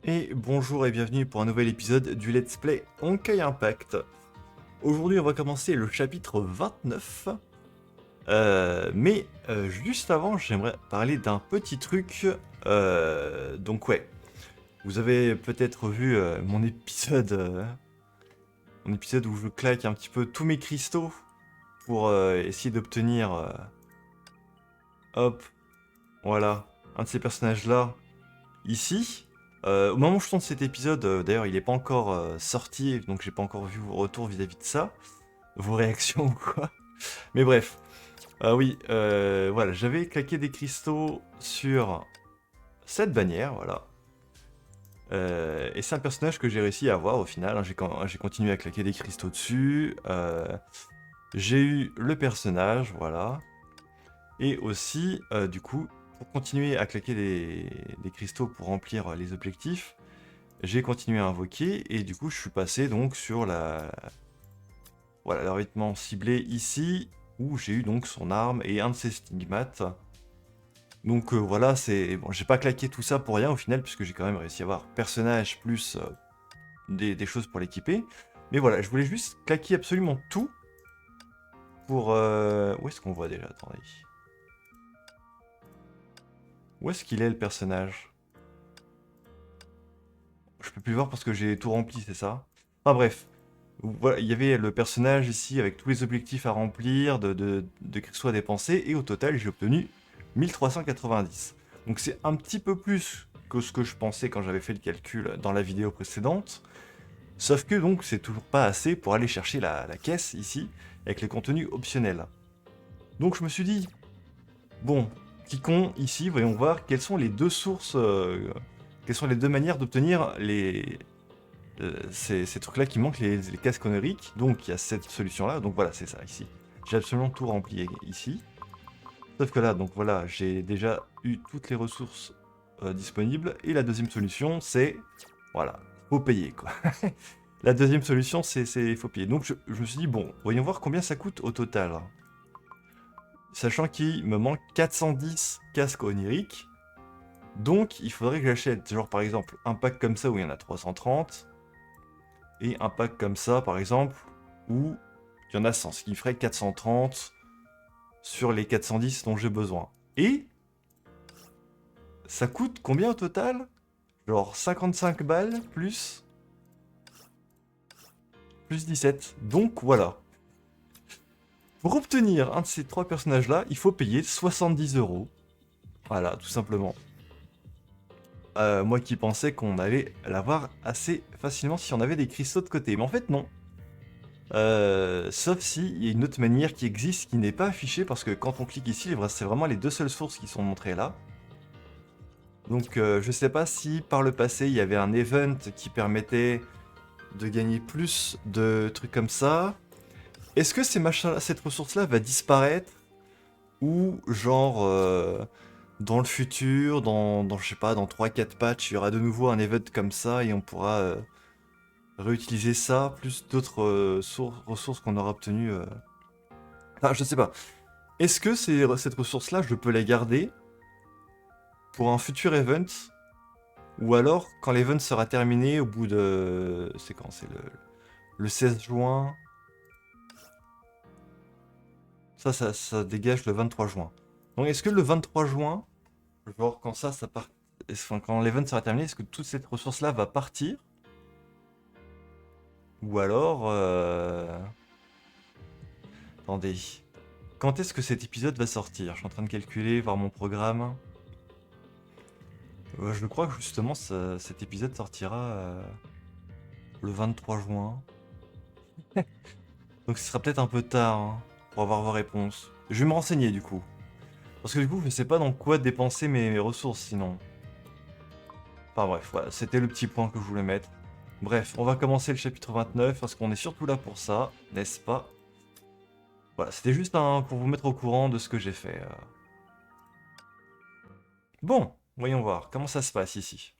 Et bonjour et bienvenue pour un nouvel épisode du Let's Play Honkai Impact. Aujourd'hui on va commencer le chapitre 29. Juste avant j'aimerais parler d'un petit truc. Donc ouais, vous avez peut-être vu mon épisode où je claque un petit peu tous mes cristaux pour essayer d'obtenir, hop, voilà, un de ces personnages là. Ici, au moment où je tourne cet épisode, d'ailleurs, il n'est pas encore sorti, donc j'ai pas encore vu vos retours vis-à-vis de ça, vos réactions ou quoi. Mais bref, oui, voilà, j'avais claqué des cristaux sur cette bannière, voilà. Et c'est un personnage que j'ai réussi à avoir au final, hein. J'ai continué à claquer des cristaux dessus. J'ai eu le personnage, voilà. Et aussi, du coup, pour continuer à claquer des cristaux pour remplir les objectifs, j'ai continué à invoquer et du coup je suis passé donc sur le rythme ciblé ici où j'ai eu donc son arme et un de ses stigmates. Donc voilà, c'est bon, j'ai pas claqué tout ça pour rien au final puisque j'ai quand même réussi à avoir personnage plus des choses pour l'équiper. Mais voilà, je voulais juste claquer absolument tout pour où est-ce qu'on voit déjà? Attendez. Où est-ce qu'il est le personnage? Je peux plus le voir parce que j'ai tout rempli, c'est ça? Enfin bref, voilà, il y avait le personnage ici avec tous les objectifs à remplir, de cristaux à dépenser, et au total j'ai obtenu 1390. Donc c'est un petit peu plus que ce que je pensais quand j'avais fait le calcul dans la vidéo précédente, sauf que donc c'est toujours pas assez pour aller chercher la caisse ici, avec les contenus optionnels. Donc je me suis dit, bon, cliquons ici, voyons voir quelles sont les deux sources, quelles sont les deux manières d'obtenir ces trucs-là qui manquent, les casques onériques. Donc il y a cette solution-là. Donc voilà, c'est ça ici. J'ai absolument tout rempli ici. Sauf que là, donc voilà, j'ai déjà eu toutes les ressources disponibles. Et la deuxième solution, c'est voilà, faut payer quoi. La deuxième solution, c'est faut payer. Donc je me suis dit bon, voyons voir combien ça coûte au total. Sachant qu'il me manque 410 casques oniriques. Donc il faudrait que j'achète, genre par exemple, un pack comme ça où il y en a 330. Et un pack comme ça, par exemple, où il y en a 100, ce qui ferait 430 sur les 410 dont j'ai besoin. Et ça coûte combien au total? Genre 55 balles plus 17. Donc voilà. Pour obtenir un de ces trois personnages-là, il faut payer 70 euros. Voilà, tout simplement. Moi qui pensais qu'on allait l'avoir assez facilement si on avait des cristaux de côté. Mais en fait, non. Sauf si il y a une autre manière qui existe qui n'est pas affichée parce que quand on clique ici, c'est vraiment les deux seules sources qui sont montrées là. Donc je sais pas si par le passé il y avait un event qui permettait de gagner plus de trucs comme ça. Est-ce que cette ressource-là va disparaître ou genre dans le futur, je sais pas, dans 3-4 patchs, il y aura de nouveau un event comme ça et on pourra réutiliser ça plus d'autres ressources qu'on aura obtenues. Enfin, je sais pas. Est-ce que cette ressource-là, je peux la garder pour un futur event? Ou alors, quand l'event sera terminé, au bout de... C'est quand? C'est le 16 juin. Ça dégage le 23 juin. Donc, est-ce que le 23 juin, genre quand ça part... Enfin, quand l'event sera terminé, est-ce que toute cette ressource-là va partir? Ou alors... Attendez. Quand est-ce que cet épisode va sortir? Je suis en train de calculer, voir mon programme. Je crois que justement, cet épisode sortira le 23 juin. Donc ce sera peut-être un peu tard hein, pour avoir vos réponses. Je vais me renseigner du coup. Parce que du coup, je sais pas dans quoi dépenser mes ressources sinon. Enfin bref, voilà, c'était le petit point que je voulais mettre. Bref, on va commencer le chapitre 29 parce qu'on est surtout là pour ça, n'est-ce pas? Voilà, c'était juste pour vous mettre au courant de ce que j'ai fait. Bon, voyons voir, comment ça se passe ici.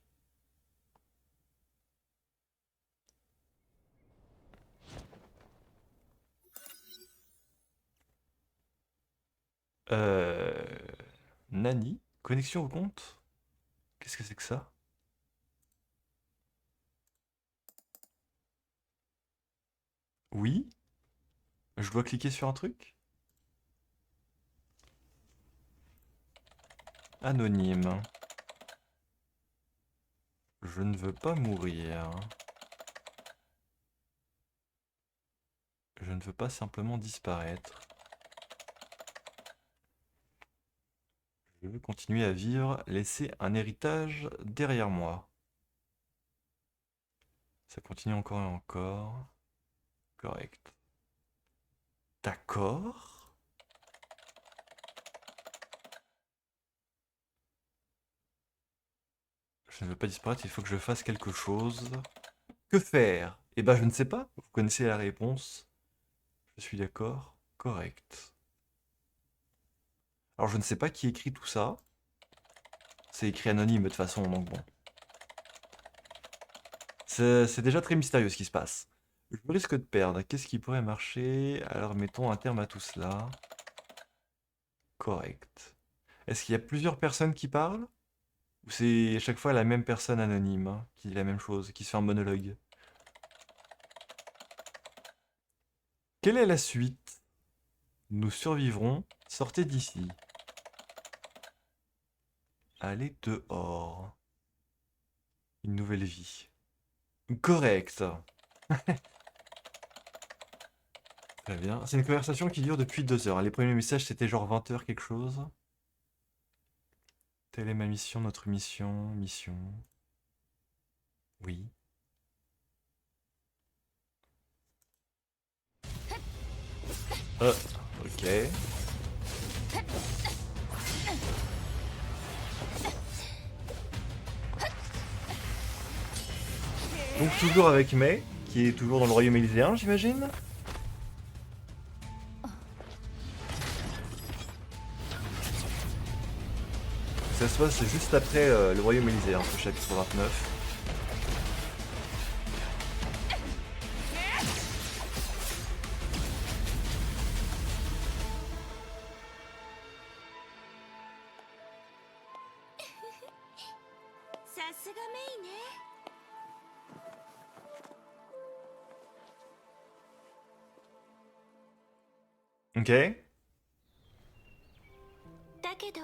Euh... Nani? Connexion au compte? Qu'est-ce que c'est que ça? Oui? Je dois cliquer sur un truc? Anonyme. Je ne veux pas mourir. Je ne veux pas simplement disparaître. Je veux continuer à vivre, laisser un héritage derrière moi. Ça continue encore et encore. Correct. D'accord. Je ne veux pas disparaître, il faut que je fasse quelque chose. Que faire? Eh ben, je ne sais pas. Vous connaissez la réponse. Je suis d'accord. Correct. Alors, je ne sais pas qui écrit tout ça. C'est écrit anonyme de toute façon, donc bon. C'est déjà très mystérieux ce qui se passe. Je risque de perdre. Qu'est-ce qui pourrait marcher? Alors, mettons un terme à tout cela. Correct. Est-ce qu'il y a plusieurs personnes qui parlent? Ou c'est à chaque fois la même personne anonyme hein, qui dit la même chose, qui se fait un monologue? Quelle est la suite? Nous survivrons. Sortez d'ici. Allez dehors. Une nouvelle vie. Correct. Très bien. C'est une conversation qui dure depuis 2 heures. Les premiers messages, c'était genre 20 heures quelque chose. Telle est ma mission, notre mission, mission. Oui. Ok. Donc toujours avec May, qui est toujours dans le royaume élyséen, j'imagine. Ça se passe juste après le royaume élyséen, ce chapitre 29. Ok. だけど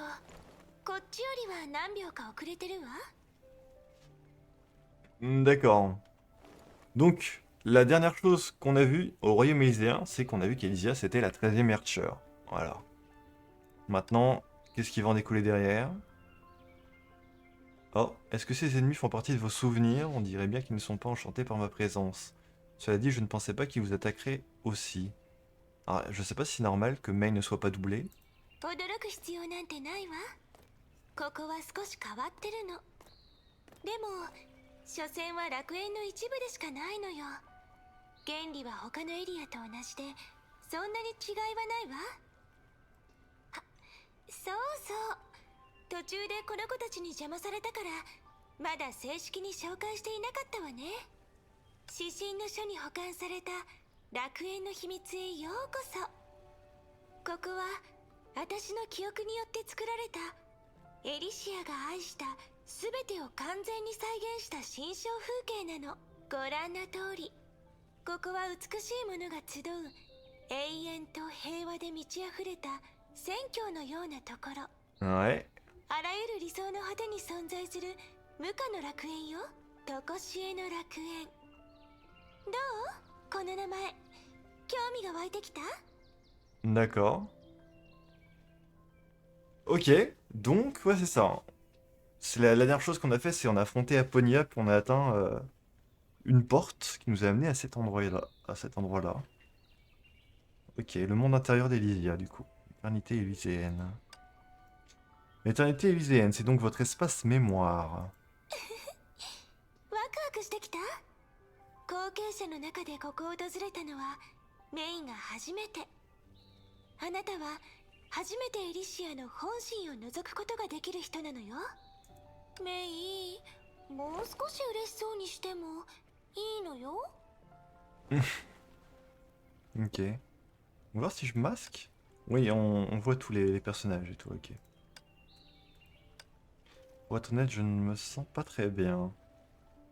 こっちよりは何秒か遅れてるわ。 D'accord. Donc, la dernière chose qu'on a vue au royaume élyséen, c'est qu'on a vu qu'Elysia, c'était la 13e Archer. Voilà. Maintenant, qu'est-ce qui va en découler derrière? Oh, est-ce que ces ennemis font partie de vos souvenirs? On dirait bien qu'ils ne sont pas enchantés par ma présence. Cela dit, je ne pensais pas qu'ils vous attaqueraient aussi. Alors, je sais pas si c'est normal que Mei ne soit pas doublé. 驚く必要なんてないわ。ここは少し変わってるの。でも所詮は楽園の一部でしかないのよ。原理は他のエリアと同じでそんなに違いはないわ。そうそう、途中でこの子たちに邪魔されたからまだ正式に紹介していなかったわね。指針の書に保管された楽園の秘密へようこそ。ここは私の記憶によって作られたエリシアが愛した全てを完全に再現した心象風景なの。ご覧の通り、ここは美しいものが集う永遠と平和で満ち溢れた宣教のようなところ。 Ouais. あらゆる理想の果てに存在する無価の楽園よ。とこしえの楽園。どう？この名前興味が湧いてきた？ D'accord. Ok, donc, ouais, c'est ça. C'est la dernière chose qu'on a fait, c'est on a affronté Aponia, puis on a atteint une porte qui nous a amené à cet endroit-là. À cet endroit-là. Ok, le monde intérieur d'Elysia, du coup. L'éternité élyséenne. L'éternité élyséenne, c'est donc votre espace mémoire. ワクワクしてきた？後継者の中でここを訪れたのはメイが初めて。あなたは初めてエリシアの本心を覗くことができる人なのよ。メイ、もう少し嬉しそうにしてもいいのよ。 Ok. On va voir si je masque. Oui, on voit tous les personnages et tout, ok. Pour être honnête, je ne me sens pas très bien.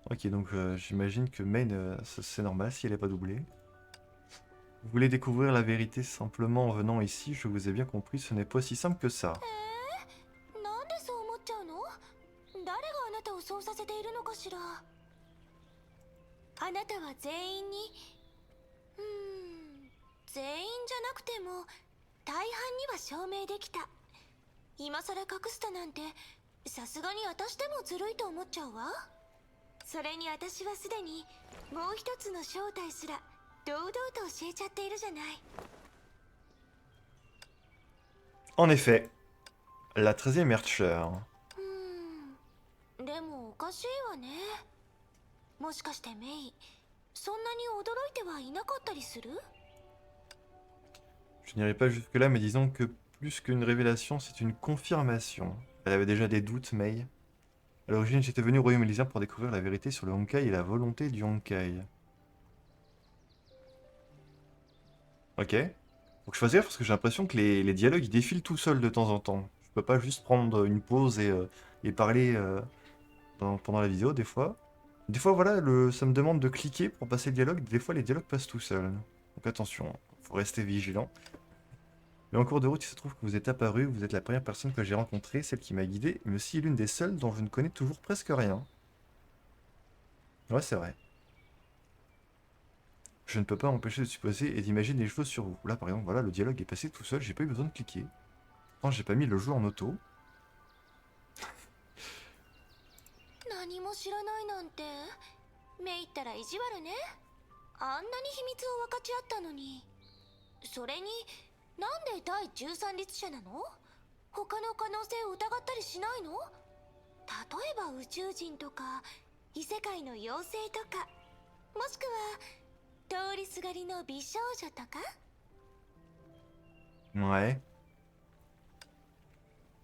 Ok, donc j'imagine que Main, c'est normal si elle n'est pas doublée. Vous voulez découvrir la vérité simplement en venant ici, je vous ai bien compris, ce n'est pas si simple que ça. なんでそう思っちゃうの？誰があなたをそうさせているのかしら。あなたは全員に全員じゃなくても大半には証明できた。今さら隠すだなんてさすがに私でもずるいと思っちゃうわ。それに私はすでにもう一つの正体すら堂々と教えちゃっているじゃない。En effet, la 13e Archer. でもおかしいわね。もしかしてメイ、そんなに驚いてはいなかったりする？ Je n'irai pas jusque-là, mais disons que plus qu'une révélation, c'est une confirmation. Elle avait déjà des doutes, Mei. À l'origine, j'étais venu au Royaume Élysien pour découvrir la vérité sur le Honkai et la volonté du Honkai. Ok. Faut que je fasse gaffe parce que j'ai l'impression que les dialogues ils défilent tout seuls de temps en temps. Je peux pas juste prendre une pause et parler pendant la vidéo des fois. Des fois, voilà, ça me demande de cliquer pour passer le dialogue. Des fois, les dialogues passent tout seuls. Donc attention, faut rester vigilant. Mais en cours de route, il se trouve que vous êtes apparu, vous êtes la première personne que j'ai rencontrée, celle qui m'a guidé, mais aussi l'une des seules dont je ne connais toujours presque rien. Ouais, c'est vrai. Je ne peux pas m'empêcher de supposer et d'imaginer des choses sur vous. Là, par exemple, voilà, le dialogue est passé tout seul, j'ai pas eu besoin de cliquer. Pourtant, j'ai pas mis le jeu en auto. 何も知らないなんてメイったら意地悪ね。あんなに秘密を分かち合ったのに。それになんで第13律者なの？他の可能性を疑ったりしないの？例えば宇宙人とか異世界の妖精とか、もしくは通りすがりの美少女とか。 Ouais.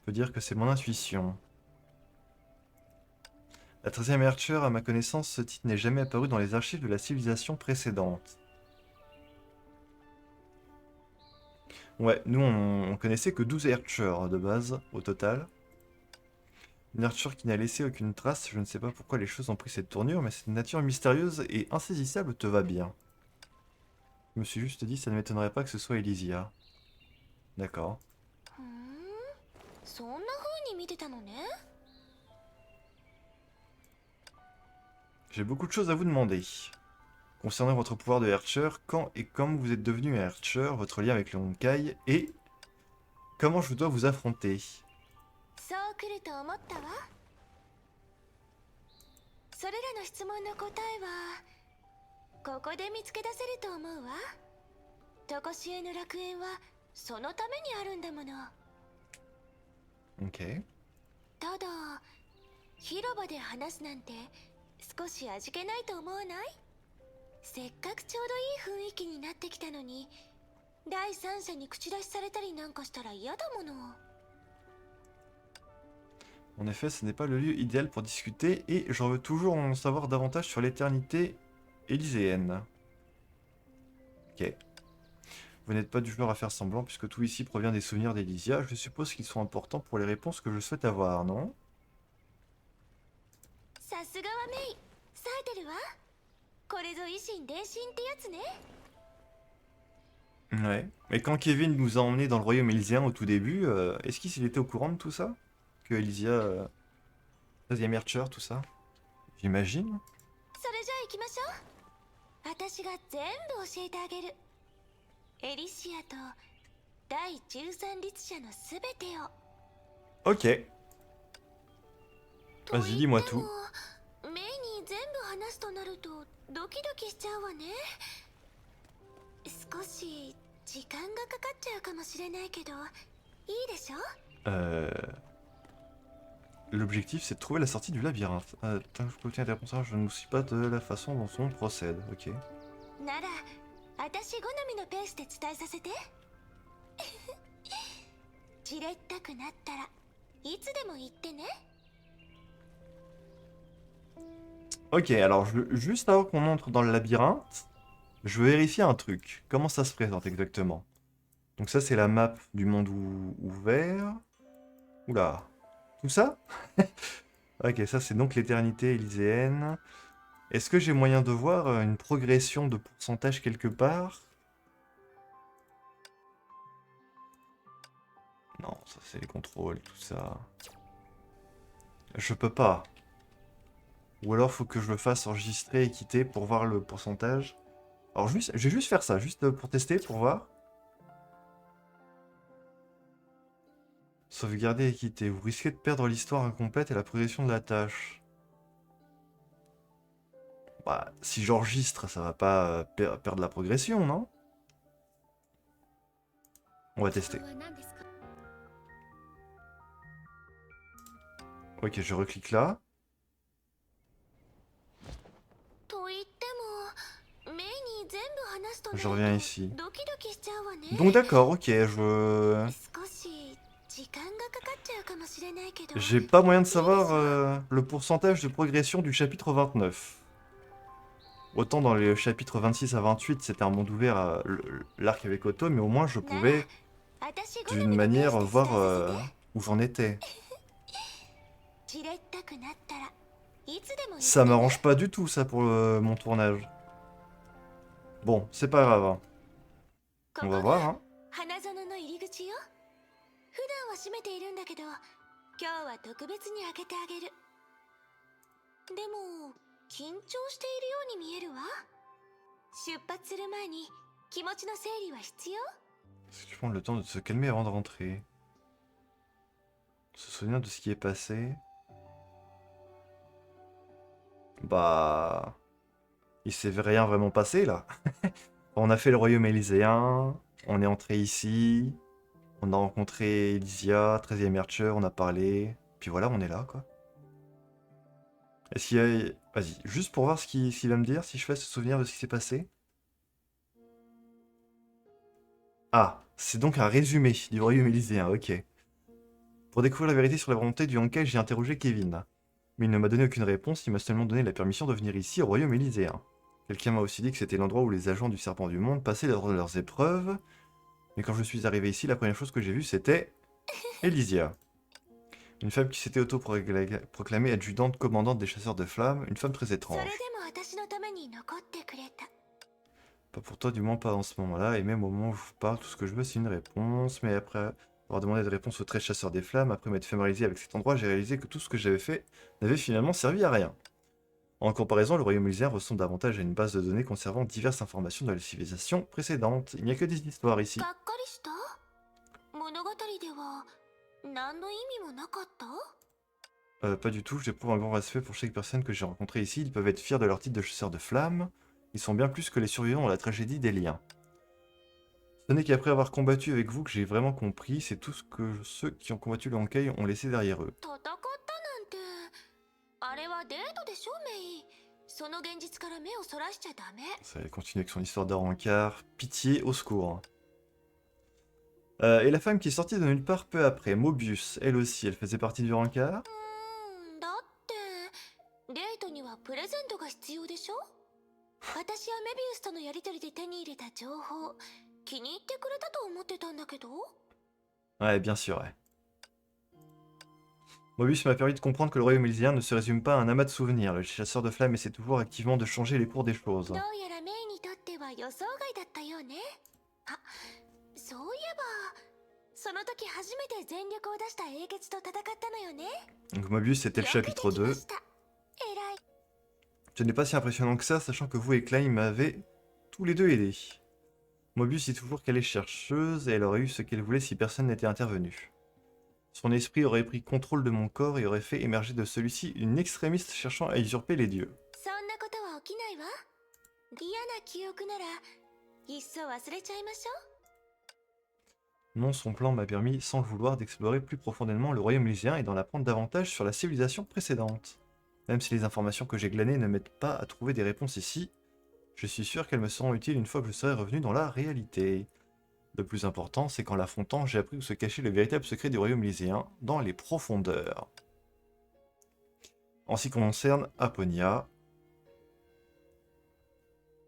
On peut dire que c'est mon intuition. La 13e Archer, à ma connaissance, ce titre n'est jamais apparu dans les archives de la civilisation précédente. Ouais, nous on connaissait que 12 Archers de base, au total. Une Archer qui n'a laissé aucune trace, je ne sais pas pourquoi les choses ont pris cette tournure, mais cette nature mystérieuse et insaisissable te va bien. Je me suis juste dit, ça ne m'étonnerait pas que ce soit Elysia. D'accord. そんな風に見てたのね。 J'ai beaucoup de choses à vous demander. Concernant votre pouvoir de Archer, quand et comment vous êtes devenu un Archer, votre lien avec le Honkai, et comment je dois vous affronter. そう来ると思ったわ。それらの質問の答えはここで見つけ出せると思うわ。とこしえの楽園はそのためにあるんだもの。 Ok. ただ広場で話すなんて少し味気ないと思わない？せっかくちょうどいい雰囲気になってきたのに第三者に口出しされたりなんかしたら嫌だもの。 En effet, ce n'est pas le lieu idéal pour discuter, et j'en veux toujours en savoir davantage sur l'éternité élyséenne. Ok. Vous n'êtes pas du genre à faire semblant, puisque tout ici provient des souvenirs d'Elysia. Je suppose qu'ils sont importants pour les réponses que je souhaite avoir, non? さすがはメイ、冴えてるわ。これぞ維新伝心ってやつね。 Ouais. Et quand Kevin nous a emmenés dans le royaume élysien au tout début, est-ce qu'il était au courant de tout ça? Que Elysia, 13e Archer, tout ça? J'imagine. それじゃあ行きましょう。私が全部教えてあげる。エリシアと第13律者のすべてを。 Ok. と Vas-y, 言っ dis-moi て tout. もメイに全部話すとなるとドキドキしちゃうわね。少し時間がかかっちゃうかもしれないけど、いいでしょ？ L'objectif, c'est de trouver la sortie du labyrinthe. Tant que je obtiens des réponses, je ne me soucie pas de la façon dont on procède. Ok. なら私好みのペースで伝えさせて。じれったくなったらいつでも言ってね。 Ok, alors juste avant qu'on entre dans le labyrinthe, je veux vérifier un truc. Comment ça se présente exactement? Donc ça, c'est la map du monde ouvert. Oula. Tout ça? Ok, ça c'est donc l'éternité élyséenne. Est-ce que j'ai moyen de voir une progression de pourcentage quelque part? Non, ça c'est les contrôles et tout ça. Je peux pas. Ou alors faut que je le fasse enregistrer et quitter pour voir le pourcentage. Alors je vais juste faire ça, juste pour tester, pour voir. Sauvegarder et quitter. Vous risquez de perdre l'histoire incomplète et la progression de la tâche. Bah, si j'enregistre, ça va pas perdre la progression, non? On va tester. Ok, je reclique là. と言ってもメイに全部話すと Je な reviens る ici. とドキドキしちゃうわね Donc d'accord, ok, je... 少し時間がかかっちゃうかもしれないけど J'ai pas moyen de savoir le pourcentage de progression du chapitre 29. Autant dans les chapitres 26 à 28, c'était un monde ouvert, l'arc avec Otto, mais au moins je なら pouvais 私好 d'une みのペー manière スで voir 伝えさせて où j'en étais. じれったくなったらいつでも言って Ça ね m'arrange pas du tout ça pour mon tournage. Bon, c'est pas grave, hein. こ On こ va が voir, hein. 花園の入り口よ普段は閉めているんだけど今日は特別に開けてあげるでも緊張しているように見えるわ出発する前に気持ちの整理は必要 Est-ce que tu prends le temps de se calmer avant de rentrer? Se souvenir de ce qui est passé? Bah... Il s'est rien vraiment passé, là. On a fait le royaume élyséen, on est entré ici, on a rencontré Elysia, 13e Archer, on a parlé, puis voilà, on est là, quoi. Est-ce qu'il y a... Vas-y, juste pour voir ce qu'il va me dire, si je fais se souvenir de ce qui s'est passé. Ah, c'est donc un résumé du royaume élyséen, ok. Pour découvrir la vérité sur la volonté du Honkai, j'ai interrogé Kevin. Mais il ne m'a donné aucune réponse, il m'a seulement donné la permission de venir ici, au royaume élyséen. Quelqu'un m'a aussi dit que c'était l'endroit où les agents du Serpent du Monde passaient lors de leurs épreuves. Mais quand je suis arrivé ici, la première chose que j'ai vue, c'était... Elysia. Une femme qui s'était auto-proclamée adjudante commandante des chasseurs de flammes, une femme très それ étrange. でも私のために残ってくれた Pas pour toi, du moins pas en ce moment-là, et même au moment où je vous parle, tout ce que je veux c'est une réponse, mais après avoir demandé des réponses aux 13 chasseurs des flammes, après m'être familiarisé avec cet endroit, j'ai réalisé que tout ce que j'avais fait n'avait finalement servi à rien. En comparaison, le royaume élyséen ressemble davantage à une base de données conservant diverses informations de la civilisation précédente. Il n'y a que des histoires ici. がっかりした物語では何の意味もなかった Pas du tout, j'éprouve un grand respect pour chaque personne que j'ai rencontrée ici, ils peuvent être fiers de leur titre de chasseur de flammes, ils sont bien plus que les survivants de la tragédie des liens. Ce n'est qu'après avoir combattu avec vous que j'ai vraiment compris, c'est tout ce que ceux qui ont combattu le Honkai ont laissé derrière eux. 戦ったなんてあれはデートでしょメイその現実から目をそらしちゃダメ Ça va continuer avec son histoire d'Arankar. Pitié, au secours. Et la femme qui est sortie de nulle part peu après, Mobius, elle aussi, elle faisait partie du Rancard. だってデートにはプレゼントが必要でしょ私はメビウスとのやりとりで手に入れた情報気に入ってくれたと思ってたんだけど Ouais, bien sûr, ouais. Mobius m'a permis de comprendre que le royaume élyséen ne se résume pas à un amas de souvenirs. Le chasseur de flammes essaie toujours activement de changer les cours des choses. どうやらメイにとっては予想外だったようねあそういえばその時初めて全力を出した英傑と戦ったのよね Donc Mobius, c'était le よくで chapitre きま 2. した偉い Ce n'est pas si impressionnant que ça, sachant que vous et Klein m'avez tous les deux aidés. Mobius dit toujours qu'elle est chercheuse et elle aurait eu ce qu'elle voulait si personne n'était intervenu. Son esprit aurait pris contrôle de mon corps et aurait fait émerger de celui-ci une extrémiste cherchant à usurper les dieux. そんなことは起きないわ嫌な記憶ならいっそ忘れちゃいましょ Non, son plan m'a permis, sans le vouloir, d'explorer plus profondément le royaume élyséen et d'en apprendre davantage sur la civilisation précédente. Même si les informations que j'ai glanées ne m'aident pas à trouver des réponses ici, je suis sûr qu'elles me seront utiles une fois que je serai revenu dans la réalité. Le plus important, c'est qu'en l'affrontant, j'ai appris où se cachait le véritable secret du royaume élyséen, dans les profondeurs. En ce qui concerne Aponia,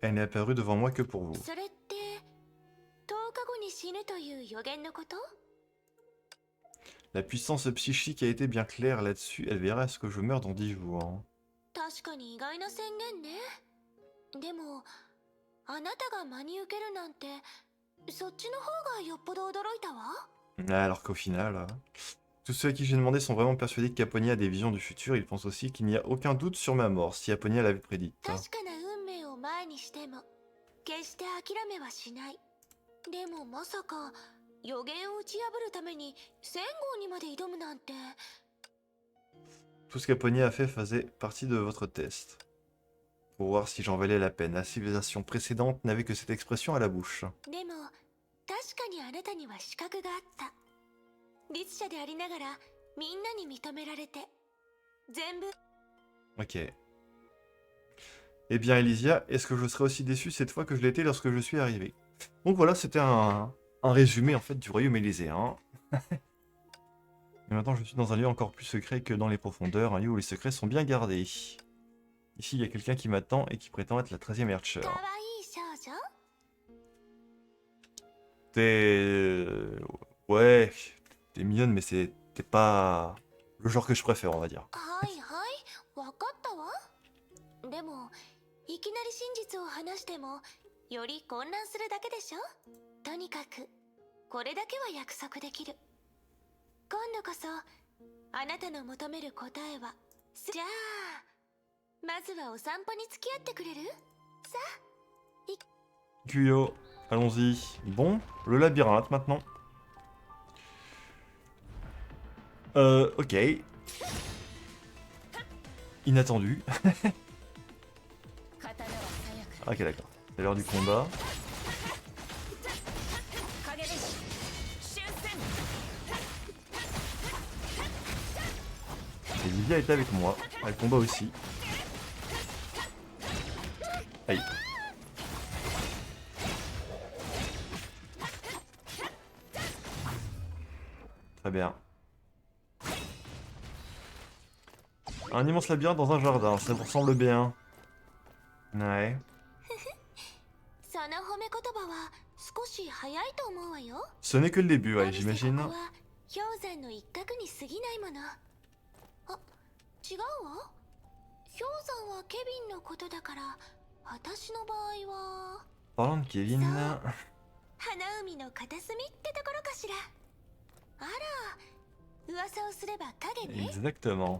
elle n'est apparue devant moi que pour vous. うそれって10日後に死ぬという予言のこと La puissance psychique a été bien claire là-dessus, elle verra à ce que je meurs dans 10 jours. 確かに意外な宣言ねでもあなたが真に受けるなんてそっちの方がよっぽど驚いたわ Alors qu'au final, tous ceux à qui j'ai demandé sont vraiment persuadés qu'Aponia a des visions du futur. Ils pensent aussi qu'il n'y a aucun doute sur ma mort, si Aponia l'avait prédite. 確かな運命を前にしても決して諦めはしない。でもまさか予言を打ち破るために1000号にまで挑むなんて。 Tout ce qu'Aponia a fait faisait partie de votre test. Pour voir si j'en valais la peine. La civilisation précédente n'avait que cette expression à la bouche. でも確かにあなたには資格があった。律者でありながらみんなに認められて全部。 Ok. Eh bien, Elysia, est-ce que je serai aussi déçu cette fois que je l'étais lorsque je suis arrivé? Donc voilà, c'était un résumé en fait du royaume élyséen. Et maintenant, je suis dans un lieu encore plus secret que dans les profondeurs, un lieu où les secrets sont bien gardés. Ici, il y a quelqu'un qui m'attend et qui prétend être la 13e Archer. かわいい少女。 T'es... Ouais, t'es mignonne, mais t'es pas le genre que je préfère, on va dire. はいはい、わかったわ。でもいきなり真実を話してもより混乱するだけでしょ。とにかくこれだけは約束できる。今度こそあなたの求める答えは。じゃあまずはお散歩に付き合ってくれる？さあ。 Cuyo, allons-y. Bon, le labyrinthe maintenant. Ok. Inattendu. Ok, d'accord. C'est l'heure du combat. Et Lydia est avec moi. Elle combat aussi. Aïe. Très bien. Un immense labyrinthe dans un jardin, ça vous ressemble bien. Ouais. その褒め言葉は少し早いと思うわよ。 Ce n'est que le début, ouais, 何せ j'imagine. ここは氷山の一角に過ぎないもの。あ、違うわ。氷山はケビンのことだから、私の場合は Parlant de Kevin... 花海の片隅ってところかしら。あら、噂をすれば影ね。 Exactement.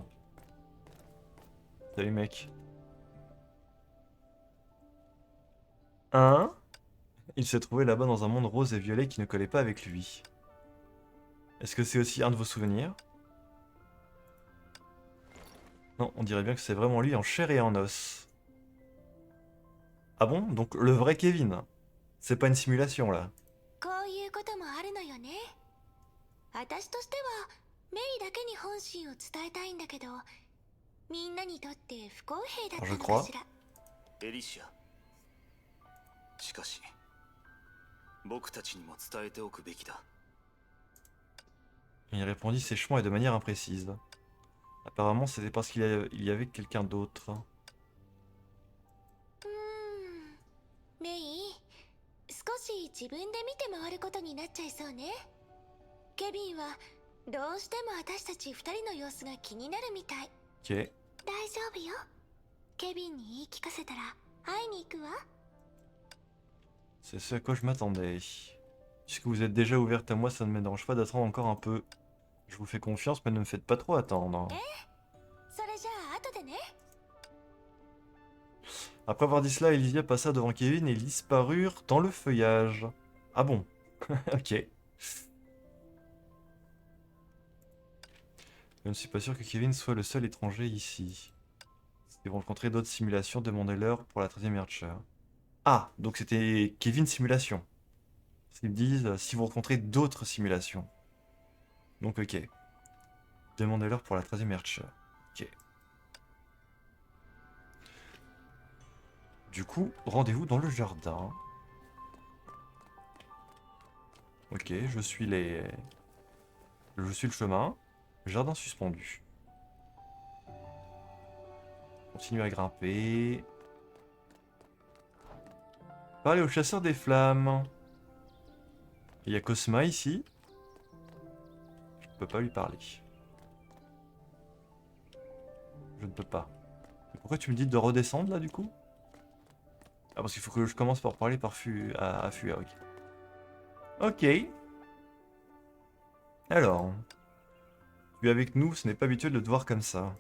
Salut mec. Hein? Il s'est trouvé là-bas dans un monde rose et violet qui ne collait pas avec lui. Est-ce que c'est aussi un de vos souvenirs? Non, on dirait bien que c'est vraiment lui en chair et en os. Ah bon? Donc le vrai Kevin. C'est pas une simulation là. こういうこともあるのよね。私としてはメイだけに本心を伝えたいんだけど、みんなにとって不公平だったのかしら。エリシア。しかし、僕たちにも伝えておくべきだ。 Il répondit sèchement et de manière imprécise. Apparemment, c'était parce qu'il y avait quelqu'un d'autre. メイ、少し自分で見て回ることになっちゃいそうね。ケビンはどうしても私たち二人の様子が気になるみたい。 Ok. 大丈夫よ。ケビンに言い聞かせたら会いに行くわ。 C'est ce à quoi je m'attendais. Puisque vous êtes déjà ouverte à moi, ça ne me dérange pas d'attendre encore un peu. Je vous fais confiance, mais ne me faites pas trop attendre. それじゃあ後でね。 Après avoir dit cela, Elysia passa devant Kevin et ils disparurent dans le feuillage. Ah bon? Ok. Je ne suis pas sûr que Kevin soit le seul étranger ici. S'ils vont rencontrer d'autres simulations, demandez-leur pour la 13e Archer. Ah, donc c'était Kevin Simulation. Ils disent si vous rencontrez d'autres simulations. Donc ok. Demandez-leur pour la 13e Archer. Ok. Du coup, rendez-vous dans le jardin. Ok, je suis le chemin. Jardin suspendu. Continuez à grimper. Parlez au chasseur des flammes. Il y a Cosma ici. Je ne peux pas lui parler. Je ne peux pas. Et pourquoi tu me dis de redescendre là du coup? Ah parce qu'il faut que je commence par parler à Fua, ok. Ok. Alors, tu es avec nous, ce n'est pas habituel de te voir comme ça.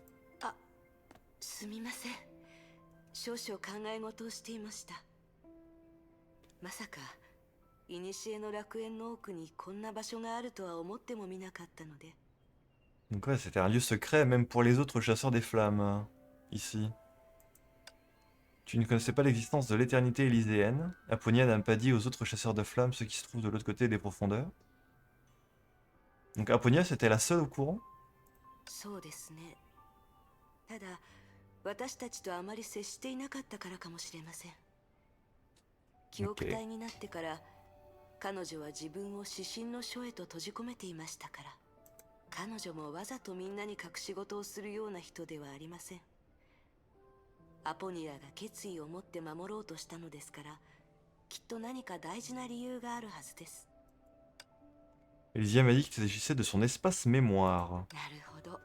すみません。少々考え事をしていました。まさか古の楽園の奥にこんな場所があるとは思ってもみなかったので。 Donc ouais, c'était un lieu secret, même pour les autres chasseurs des flammes, ici. Tu ne connaissais pas l'existence de l'éternité élyséenne. Aponia n'a pas dit aux autres chasseurs de flammes ce qui se trouve de l'autre côté des profondeurs. Donc Aponia, c'était la seule au courant? そうですね。ただ私たちとあまり接していなかったからかもしれません。記憶体になってから彼女は自分を指針の書へと閉じ込めていましたから、彼女もわざとみんなに隠し事をするような人ではありません。アポニアが決意を持って守ろうとしたのですから、きっと何か大事な理由があるはずです。 Elysia m'a dit qu'il s'agissait de son espace mémoire. なるほど。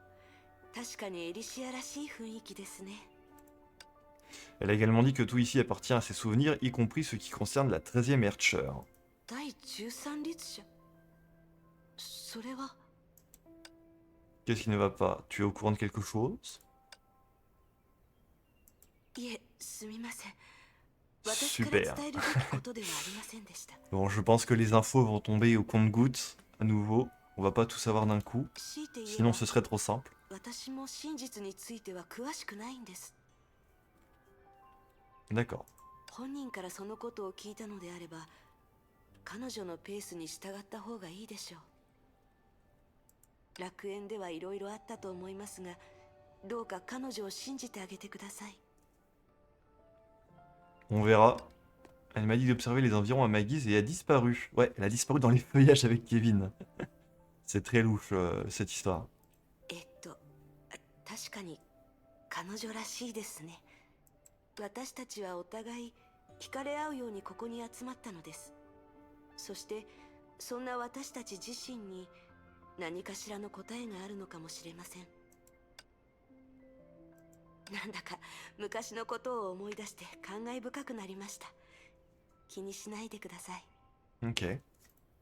確かにエリシアらしい雰囲気ですね。 Elle a également dit que tout ici appartient à ses souvenirs, y compris ce qui concerne la 13e Herrscher. 第13律者。それは。 Qu'est-ce qui ne va pas? Tu es au courant de quelque chose? いえ、すみません。私から伝えるべきことではありませんでした。 Bon, je pense que les infos vont tomber au compte-gouttes, à nouveau. On va pas tout savoir d'un coup, 強いて言え sinon ば ce serait trop simple. 私も真実については詳しくないんです。 D'accord. 本人からそのことを聞いたのであれば、彼女のペースに従った方がいいでしょう。楽園ではいろいろあったと思いますが、どうか彼女を信じてあげてください。 On verra. Elle m'a dit d'observer les environs à ma guise et a disparu. Ouais, elle a disparu dans les feuillages avec Kevin. C'est très louche, cette histoire. 確かに彼女らしいですね。私たちはお互い惹かれ合うようにここに集まったのです。そしてそんな私たち自身に何かしらの答えがあるのかもしれません。なんだか昔のことを思い出して感慨深くなりました。気にしないでください。 Ok.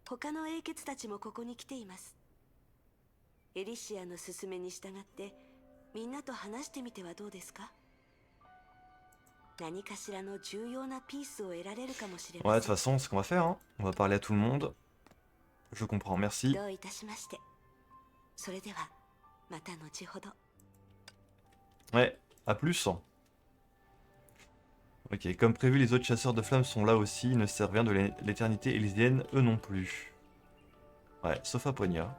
他の英傑たちもここに来ています。エリシアの勧めに従ってみんなと話してみてはどうですか？何かしらの重要なピースを得られるかもしれ Ouais, ま de せ toute ん。 façon, c'est ce qu'on va faire, hein. On va parler à tout le monde. Je comprends, merci. どういたしまして。それではまた後ほど。 Ouais, à plus. Ok, comme prévu, les autres chasseurs de flammes sont là aussi, ils ne servent rien de l'éternité élyséenne, eux non plus. Ouais, sauf Aponia,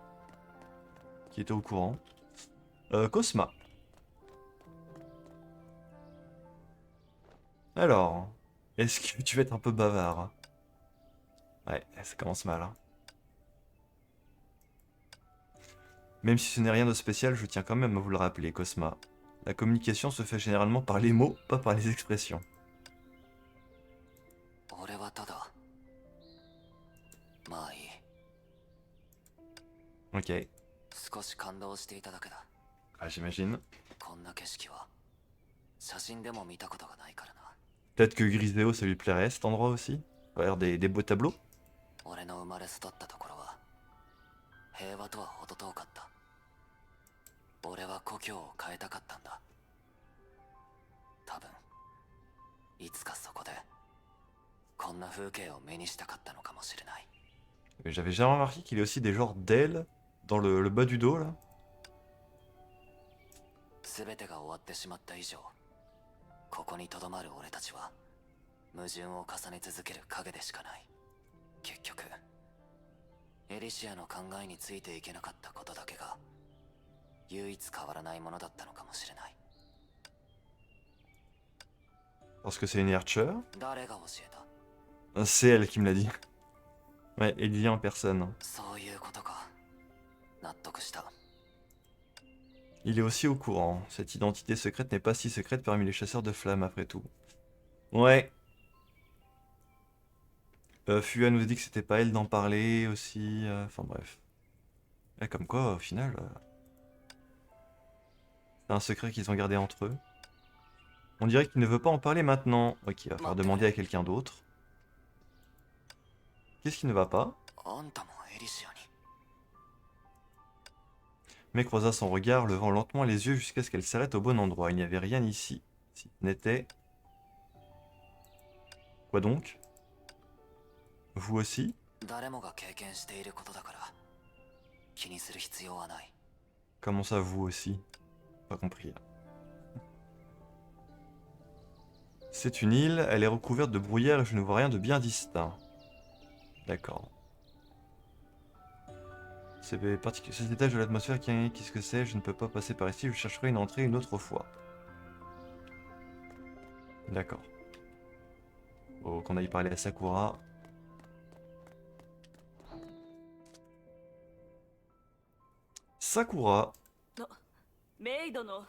qui était au courant. Cosma. Alors, est-ce que tu vas être un peu bavard? Ouais, ça commence mal. Hein. Même si ce n'est rien de spécial, je tiens quand même à vous le rappeler, Cosma. La communication se fait généralement par les mots, pas par les expressions. 俺はただまあいい。 Ok. 少し感動していただけだ。 Ah, j'imagine. こんな景色は写真でも見たことがないからな。 Peut-être que Griseo, ça lui plairait cet endroit aussi. Il va y avoir des beaux tableaux. 俺の生まれ育ったところは平和とは程遠かった。俺は故郷を変えたかったんだ。多分いつかそこでこんな風景を目にしたかったのかもしれない。 Mais j'avais jamais remarqué qu'il y a aussi des genres d'ailes dans le bas du dos là. 全てが終わってしまった以上、ここにとどまる俺たちは矛盾を重ね続ける影でしかない。結局エリシアの考えについていけなかったことだけが唯一変わらないものだったのかもしれない。 Parce que c'est une Herrscher. 誰が教えた？ C'est elle qui me l'a dit. Ouais, Elia en personne. そういうことか。納得した。 Il est aussi au courant. Cette identité secrète n'est pas si secrète parmi les chasseurs de flammes après tout. Ouais. Fua nous a dit que c'était pas elle d'en parler aussi. Enfin bref. Ouais, comme quoi, au final... c'est un secret qu'ils ont gardé entre eux. On dirait qu'il ne veut pas en parler maintenant. Ok, il va falloir demander à quelqu'un d'autre. Qu'est-ce qui ne va pas? あんたもエリシアに。Mais croisa son regard, levant lentement les yeux jusqu'à ce qu'elle s'arrête au bon endroit. Il n'y avait rien ici. Si ce n'était... Quoi donc? Vous aussi? 誰もが経験していることだから気にする必要はない。 Comment ça, vous aussi? Pas compris. C'est une île, elle est recouverte de brouillard et je ne vois rien de bien distinct. D'accord. C'est cet étage de l'atmosphère qu'est-ce que c'est? Je ne peux pas passer par ici, je chercherai une entrée une autre fois. D'accord. Faut qu'on aille parler à Sakura. Sakura. メイドの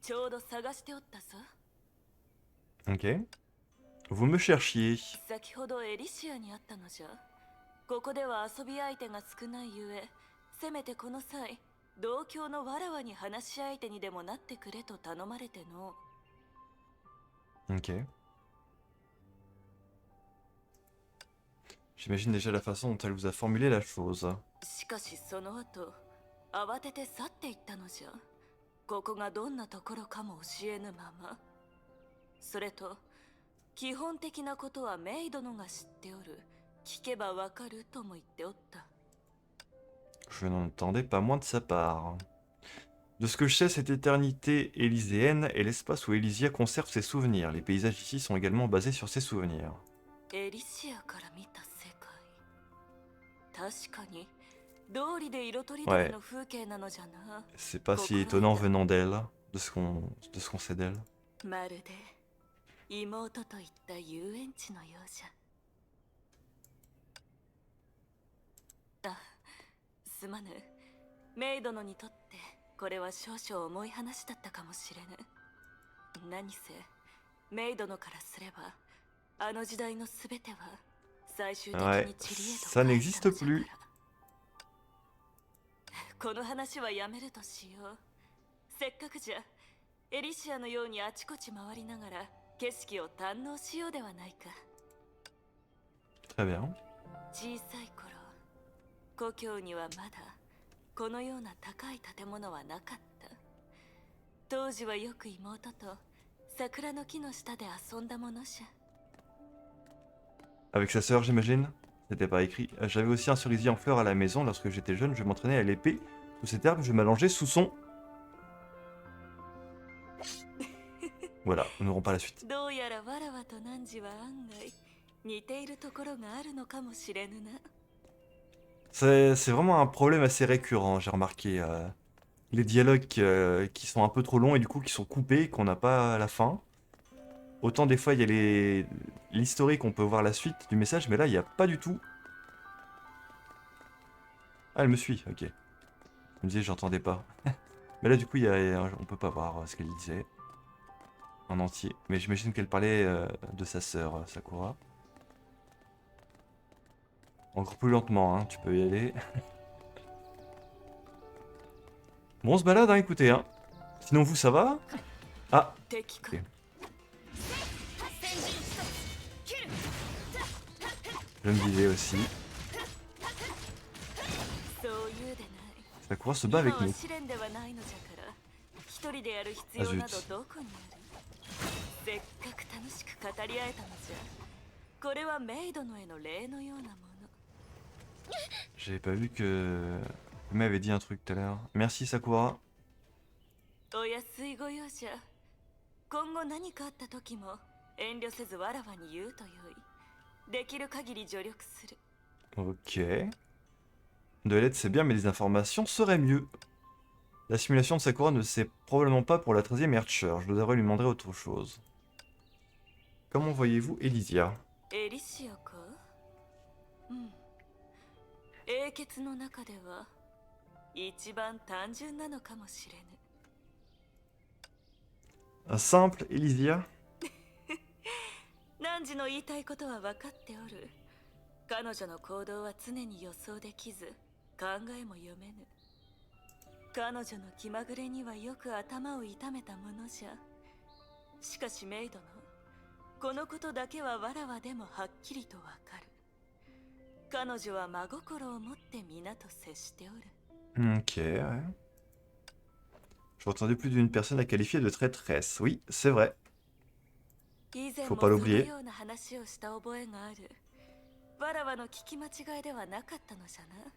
ちょうど探しておったさ。 Ok. Vous me cherchiez. 先ほどエリシアに会ったのじゃ。ここでは遊び相手が少ないゆえ、せめてこの際同郷のわらわに話し相手にでもなってくれと頼まれての。 Ok. J'imagine déjà la façon dont elle vous a formulé la chose. しかしその後、慌てて去っていったのじゃ。ここがどんなところかも教えぬまま。それと、基本的なことはメイ殿が知っておる。聞けばわかるとも言っておった。 Je n'entendais pas moins de sa part. De ce que je sais, cette éternité élyséenne est l'espace où Elysia conserve ses souvenirs. Les paysages ici sont également basés sur ses souvenirs. エリシアから見た世界。確かに、道理で色とりどりの風景なのじゃな。 C'est pas si étonnant venant d'elle, de ce qu'on sait d'elle. まるで妹といった遊園地のようじゃ。あ、すまぬ。メイ殿にとってこれは少々重い話だったかもしれぬ。何せメイ殿からすればあの時代のすべては最終的 Ouais, にチリへと ça 帰 n'existe ったのじゃ plus. から。この話はやめるとしよう。せっかくじゃエリシアのようにあちこち回りながら景色を堪能しようではないか。 Très bien. 小さい頃、故郷にはまだこのような高い建物はなかった。当時はよく妹と桜の木の下で遊んだものじゃ。 Avec sa sœur, j'imagine. C'était pas écrit. J'avais aussi un cerisier en fleurs à la maison. Lorsque j'étais jeune, je m'entraînais à l'épée. Sous cet arbre, je m'allongeais sous son... Voilà, nous n'aurons pas la suite. どうやらわらわと汝は案外似ているところがあるのかもしれぬな。 C'est vraiment un problème assez récurrent, j'ai remarqué. Les dialogues qui sont un peu trop longs et du coup qui sont coupés, qu'on n'a pas à la fin. Autant des fois il y a l'historique, on peut voir la suite du message, mais là il n'y a pas du tout. Ah, elle me suit, ok. Je me disais, j'entendais pas. Mais là du coup on peut pas voir ce qu'elle disait en entier. Mais j'imagine qu'elle parlait de sa sœur Sakura. Encore plus lentement, hein, tu peux y aller. Bon, on se balade, hein, écoutez. Hein. Sinon, vous, ça va? Ah, 敵か。 je me disais aussi. そういうでない。 Sakura se bat avec 今は nous. 試練ではないのじゃから、一人でやる必要などどこにある。せっかく楽しく語り合えたのじゃ。これはメイドのへの礼のようなもの。 J'avais pas vu que... Vous m'avez dit un truc tout à l'heure. Merci, Sakura. お安いご用じゃ。今後何かあった時も遠慮せずわらわに言うとよい。できる限り助力する。 Ok. De l'aide, c'est bien, mais les informations seraient mieux. La simulation de Sakura ne sait probablement pas pour la 13e Archer. Je devrais lui demander autre chose. Comment voyez-vous Elysia? エリシアか？うん。英傑の中では一番単純なのかもしれぬ。 Un simple Elysia? 汝の言いたいことは分かっておる。彼女の行動は常に予想できず、考えも読めぬ。彼女の気まぐれにはよく頭を痛めたものじゃ。しかしメイドのこのことだけはわらわでもはっきりとわかる。彼女は真心を持って皆と接しておる。Ok, ouais. J'ai entendu plus d'une personne la qualifier de traîtresse. Oui, c'est vrai. 以前 Faut も pas その l'oublier. ような話をした覚えがある。わらわの聞き間違いではなかったのじゃな。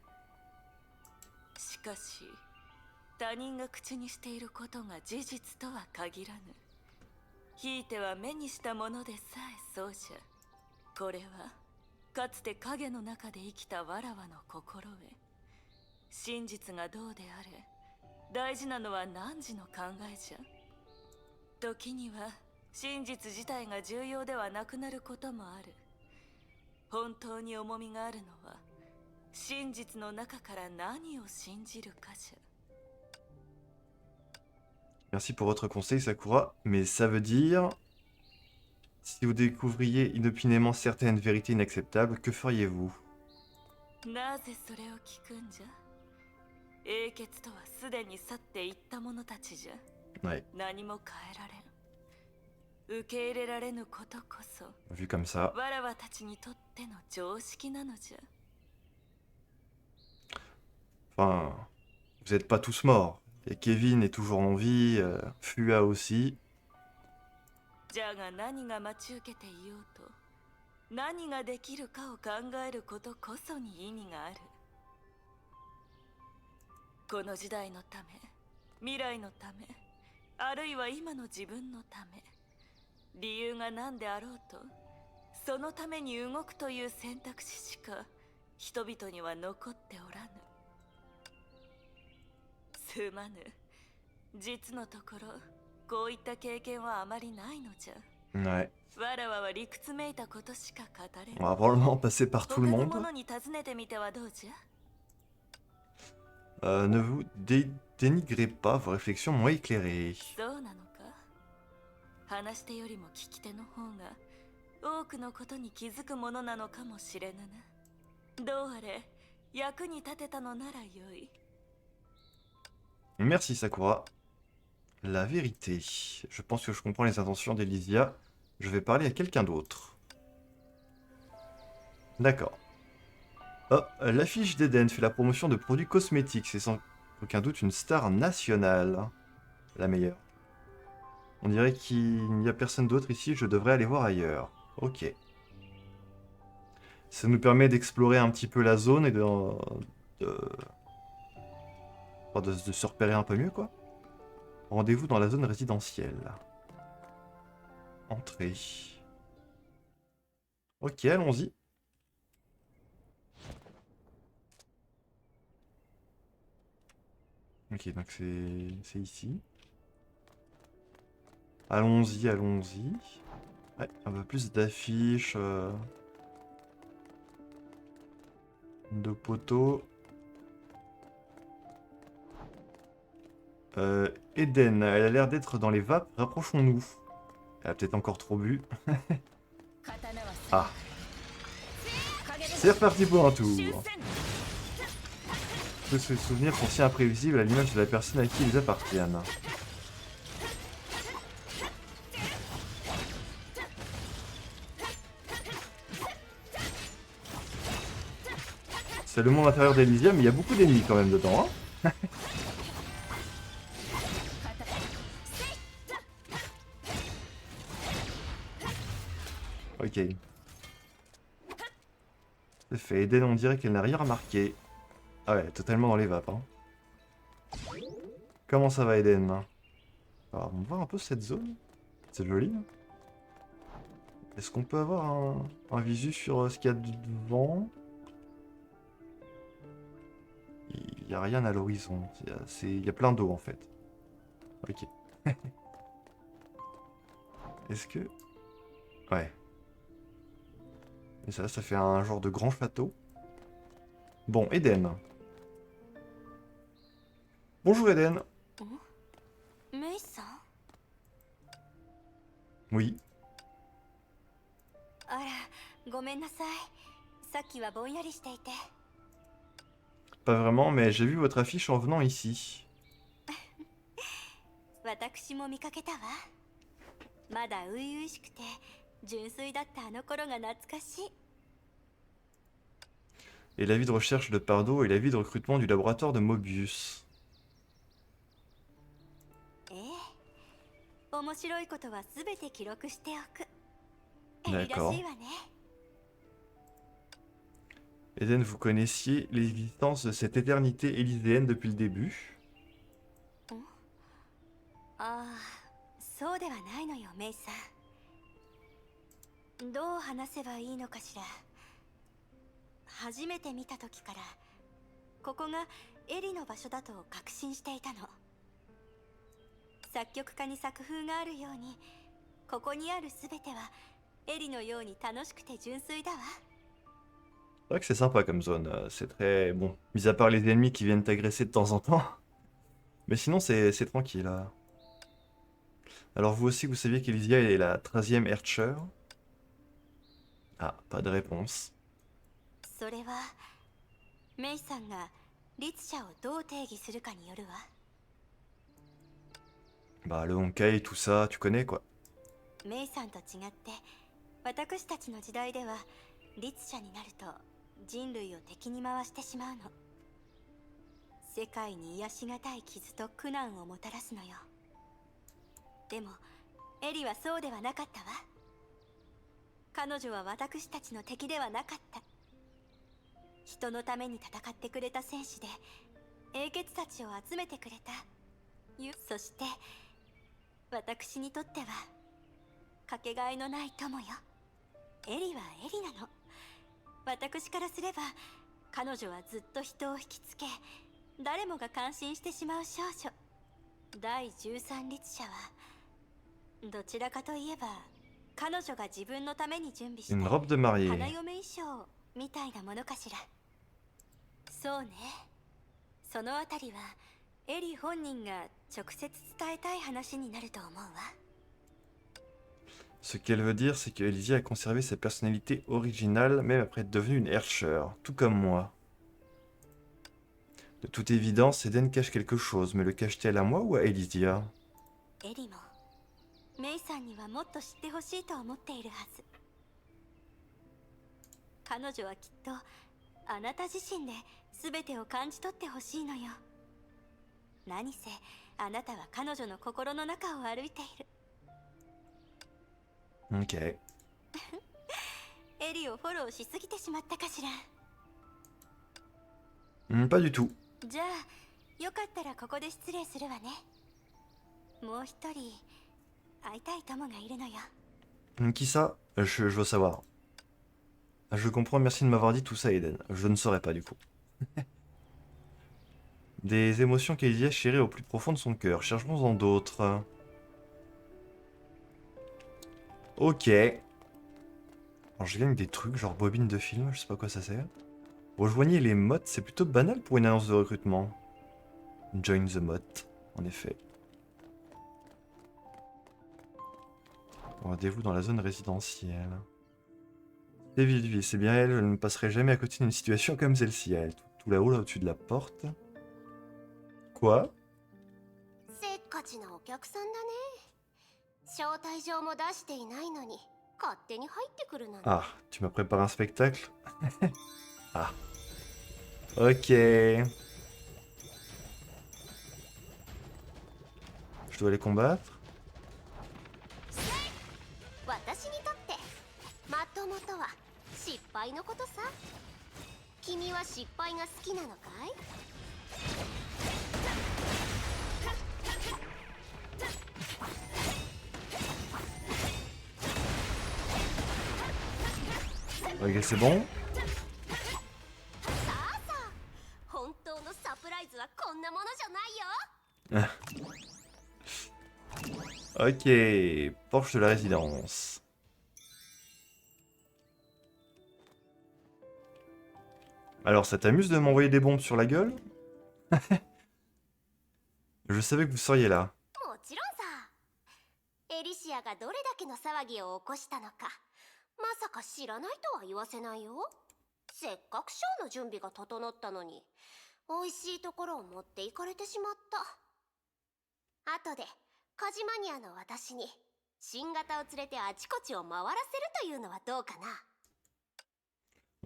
しかし他人が口にしていることが事実とは限らぬ。ひいては目にしたものでさえそうじゃ。これはかつて影の中で生きたわらわの心得。真実がどうであれ、大事なのは汝の考えじゃ。時には真実自体が重要ではなくなることもある。本当に重みがあるのは真実の中から何を信じるかじゃ。 Merci pour votre conseil, Sakura. Mais ça veut dire... Si vous découvriez inopinément certaines vérités inacceptables, que feriez-vous? なぜそれを聞くんじゃ。英傑とはすでに去っていった者たちじゃ。 Ouais, 何も変えられん。受け入れられぬことこそ vu comme ça. わらわたちにとっての常識なのじゃ。 Enfin, vous n'êtes pas tous morts. Et Kevin est toujours en vie, Fua aussi. じゃが何が待ち受けていようと、何ができるかを考えることこそに意味がある。この時代のため、未来のため、あるいは今の自分のため、理由が何であろうと、そのために動くという選択肢しか人々には残っておらぬ。すまぬ。実のところ、こういった経験はあまりないのじゃ。 Ouais. わらわは理屈めいたことしか語れ On ん。 va probablement passer par tout 他 le の monde. 者に尋ねてみてはどうじゃ。 Ne vous dénigrez pas, vos réflexions m'ont éclairé. そうなのか。話し手よりも聞き手の方が多くのことに気づくものなのかもしれぬな。どうあれ、役に立てたのならよい。 Merci Sakura. La vérité. Je pense que je comprends les intentions d'Elysia. Je vais parler à quelqu'un d'autre. D'accord. Oh, l'affiche d'Eden fait la promotion de produits cosmétiques. C'est sans aucun doute une star nationale. La meilleure. On dirait qu'il n'y a personne d'autre ici. Je devrais aller voir ailleurs. Ok. Ça nous permet d'explorer un petit peu la zone et de se repérer un peu mieux, quoi. Rendez-vous dans la zone résidentielle. Entrée. Ok, allons-y. Ok, donc c'est ici. Allons-y, allons-y. Ouais, un peu plus d'affiches. De poteaux. Eden, elle a l'air d'être dans les vapes. Rapprochons-nous. Elle a peut-être encore trop bu. Ah. C'est reparti pour un tour. Tous ces souvenirs sont si imprévisibles à l'image de la personne à qui ils appartiennent. C'est le monde intérieur d'Elysia, mais il y a beaucoup d'ennemis quand même dedans. Hein. Ok. C'est fait. Eden, on dirait qu'elle n'a rien remarqué. Ah ouais, totalement dans les vapes. Hein. Comment ça va, Eden? Alors, on va voir un peu cette zone. C'est joli. Hein. Est-ce qu'on peut avoir un visu sur ce qu'il y a devant? Il n'y a rien à l'horizon. Il y a plein d'eau en fait. Ok. Est-ce que... Ouais. Et ça fait un genre de grand château. Bon, Eden. Bonjour Eden. Mei-san? Oui. あら、ごめんなさい。さっきはぼんやりしていて。 Pas vraiment, mais j'ai vu votre affiche en venant ici. 私も見かけたわ。まだ初々しくて純粋だったあの頃が懐かしい。 Et la vie de recherche de Pardo et la vie de recrutement du laboratoire de Mobius. 面白いことはすべて記録しておく。エリら D'accord. しいわね。 Eden, vous connaissiez l'existence de cette éternité élyséenne depuis le début? ああ、そうではないのよ、メイさん。どう話せばいいのかしら。初めて見た時からここがエリの場所だと確信していたの。作曲家に作風があるように、ここにあるすべてはエリのように楽しくて純粋だわ。 C'est vrai que c'est sympa comme zone, c'est très... Bon, mis à part les ennemis qui viennent t'agresser de temps en temps. Mais sinon, c'est tranquille. Alors vous aussi, vous saviez qu'Elysia est la 13e Archer? Ah, pas de réponse. それはメイさんが律者をどう定義するかによるわ。 Bah, le Honkai, tout ça, tu connais quoi. メイさんと違って私たちの時代では律者になると人類を敵に回してしまうの。世界に癒しがたい傷と苦難をもたらすのよ。でもエリはそうではなかったわ。彼女は私たちの敵ではなかった。人のために戦ってくれた戦士で英傑たちを集めてくれた。そして私にとってはかけがえのない友よ。エリはエリなの。私からすれば彼女はずっと人を引きつけ、誰もが感心してしまう少女。第13律者はどちらかといえば彼女が自分のために準備した Une robe de 花 mariée. 嫁衣装みたいなものかしら。そうね。そのあたりはエリ本人が直接伝えたい話になると思うわ。 Ce qu'elle veut dire, c'est que Elysia a conservé sa personnalité originale, même après être devenue une Archer, tout comme moi. De toute évidence, Eden cache quelque chose, mais le cache-t-elle à moi ou à Elysia? エリもメイさんにはもっと知ってほしいと思っているはず。彼女はきっとあなた自身で全てを感じ取ってほしいのよ。何せあなたは彼女の心の中を歩いている。 Ok. エリをフォローしすぎてしまったかしら。 Pas du tout. じゃあよかったらここで失礼するわね。もう一人会いたい友がいるのよ。 Qui ça? Je veux savoir. Je comprends, merci de m'avoir dit tout ça, Eden. Je ne saurais pas du coup. Des émotions qu'Elysia chérit au plus profond de son cœur. Cherchons-en d'autres. Ok. Alors je gagne des trucs, genre bobine de film, je sais pas à quoi ça sert. Rejoignez les mods, c'est plutôt banal pour une annonce de recrutement. Join the mod, en effet. Rendez-vous dans la zone résidentielle. C'est Villevier, c'est bien elle, je ne passerai jamais à côté d'une situation comme celle-ci. Elle, tout là-haut, là au-dessus de la porte. Quoi? せっかちなお客さんだね。招待状も出していないのに勝手に入ってくるなんて。 Ah, tu m'as préparé un spectacle? Ah. Ok. Je dois les combattre? 私にとってまともとは失敗のことさ。君は失敗が好きなのかい？ Ok, c'est bon. さあさあ、本当のサプライズはこんなものじゃないよ。 Ok, Porsche de la résidence. Alors, ça t'amuse de m'envoyer des bombes sur la gueule? Je savais que vous seriez là. もちろんさ。エリシアがどれだけの騒ぎを起こしたのか、まさか知らないとは言わせないよ。せっかくショーの準備が整ったのに、美味しいところを持っていかれてしまった。後でカジマニアの私に新型を連れてあちこちを回らせるというのはどうかな。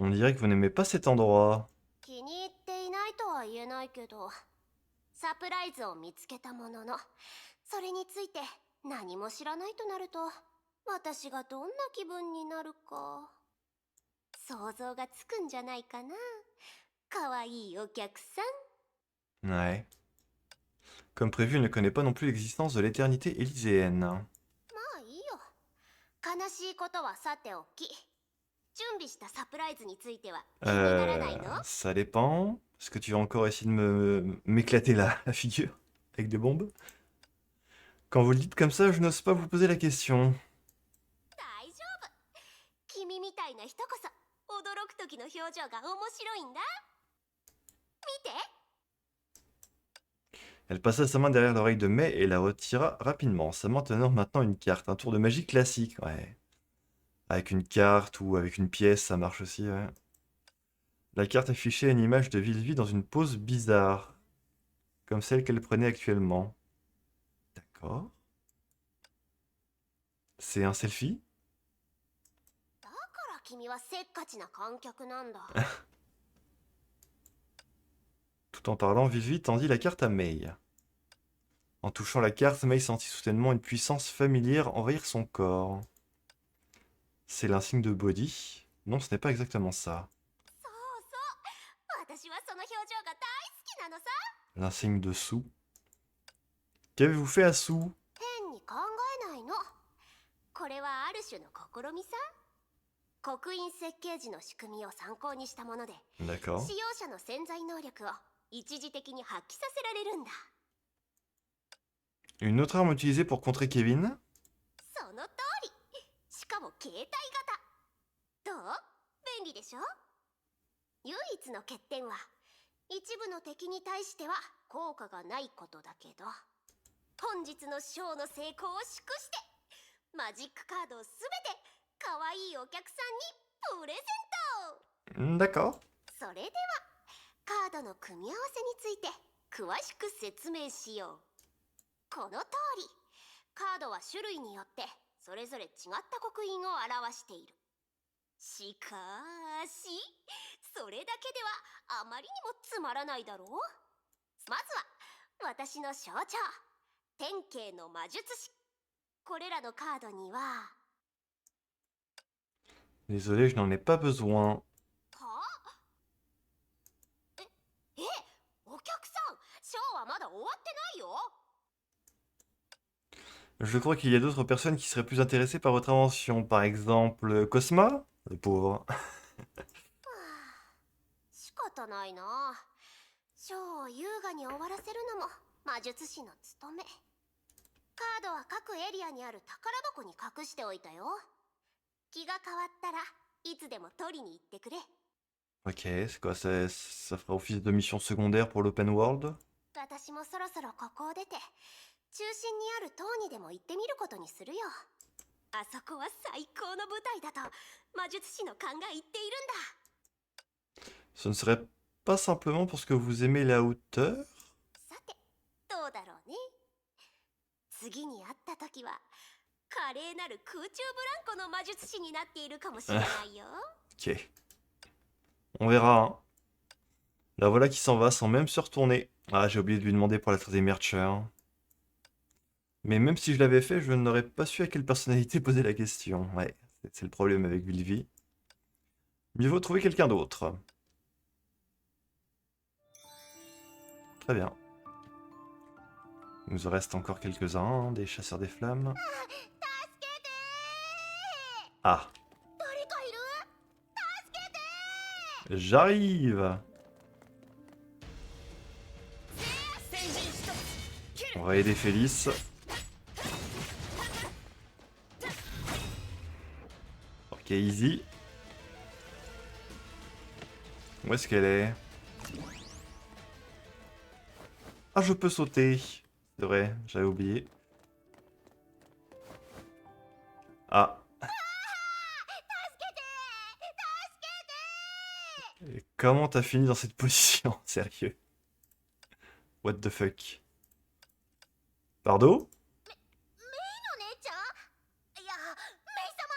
On dirait que vous n'aimez pas cet endroit. 気に入っていないとは言えないけど、サプライズを見つけたものの、それについて何も知らないとなると、私がどんな気分になるか想像がつくんじゃないかな。かわいいお客さん。 Ouais. Comme prévu, il ne connaît pas non plus l'existence de l'éternité élyséenne. まあいいよ。悲しいことはさておき、準備したサプライズについては気にならないの？ Ça dépend. Est-ce que tu vas encore essayer de m'éclater la figure avec des bombes? Quand vous le dites comme ça, je n'ose pas vous poser la question. 大丈夫。君みたいな人こそ驚く時の表情が面白いんだ。見て。 Elle passa sa main derrière l'oreille de Mai et la retira rapidement, sa main tenant maintenant une carte. Un tour de magie classique, ouais. Avec une carte ou avec une pièce, ça marche aussi, ouais. La carte affichait une image de Vylvie dans une pose bizarre, comme celle qu'elle prenait actuellement. D'accord. C'est un selfie? だから君はせっかちな観客なんだ。 Tout en parlant, Vylvie tendit la carte à Mei. En touchant la carte, Mei sentit soudainement une puissance familière envahir son corps. C'est l'insigne de Bodhi? Non, ce n'est pas exactement ça. そうそう。私はその表情が大好きなのさ。 L'insigne de Su. Qu'avez-vous fait à Su? 変に考えないの。これはある種の試みさ。刻印設計時の仕組みを参考にしたもので、 D'accord. 使用者の潜在能力を一時的に発揮させられるんだ。 Une autre arme utilisée pour contrer Kevin? その通り。しかも携帯型。どう？便利でしょ？唯一の欠点は、一部の敵に対しては効果がないことだけど、本日のショーの成功を祝して、マジックカードをすべて可愛いお客さんにプレゼント。 D'accord. それではカードの組み合わせについて詳しく説明しよう。この通り、カードは種類によってそれぞれ違った刻印を表している。しかし、それだけではあまりにもつまらないだろう。まずは私の象徴、天慶の魔術師。これらのカードには、 Désolé, je n'en ai pas besoin. はあ？お客さん、ショーはまだ終わってないよ。 Je crois qu'il y a d'autres personnes qui seraient plus intéressées par votre invention. Par exemple, Cosma? Le pauvre. 仕方ないな。ショーを優雅に終わらせるのも魔術師の務め。カードは各エリアにある宝箱に隠しておいたよ。気が変わったらいつでも取りに行ってくれ。 Ok, c'est quoi? Ça fera office de mission secondaire pour l'open world? 私もそろそろここを出て、中心にある塔にでも行ってみることにするよ。あそこは最高の舞台だと魔術師の勘が言っているんだ。 Ce ne serait pas simplement parce que vous aimez la hauteur? さて、どうだろうね。次に会った時は華麗なる空中ブランコの魔術師になっているかもしれないよ。 Ok. On verra, hein. La voilà qui s'en va sans même se retourner. Ah, j'ai oublié de lui demander pour la traiter Mercher. Mais même si je l'avais fait, je n'aurais pas su à quelle personnalité poser la question. Ouais, c'est le problème avec Vylvie. Mieux vaut trouver quelqu'un d'autre. Très bien. Il nous en reste encore quelques-uns, hein, des chasseurs des flammes. 助けてー。 Ah, 誰かいる？助けてー。 j'arrive! On va aider Félix. Ok, easy. Où est-ce qu'elle est? Ah, je peux sauter. C'est vrai, j'avais oublié. Ah. Et comment t'as fini dans cette position? Sérieux? What the fuck? Pardon? メイの姉ちゃん？いや、メイ様、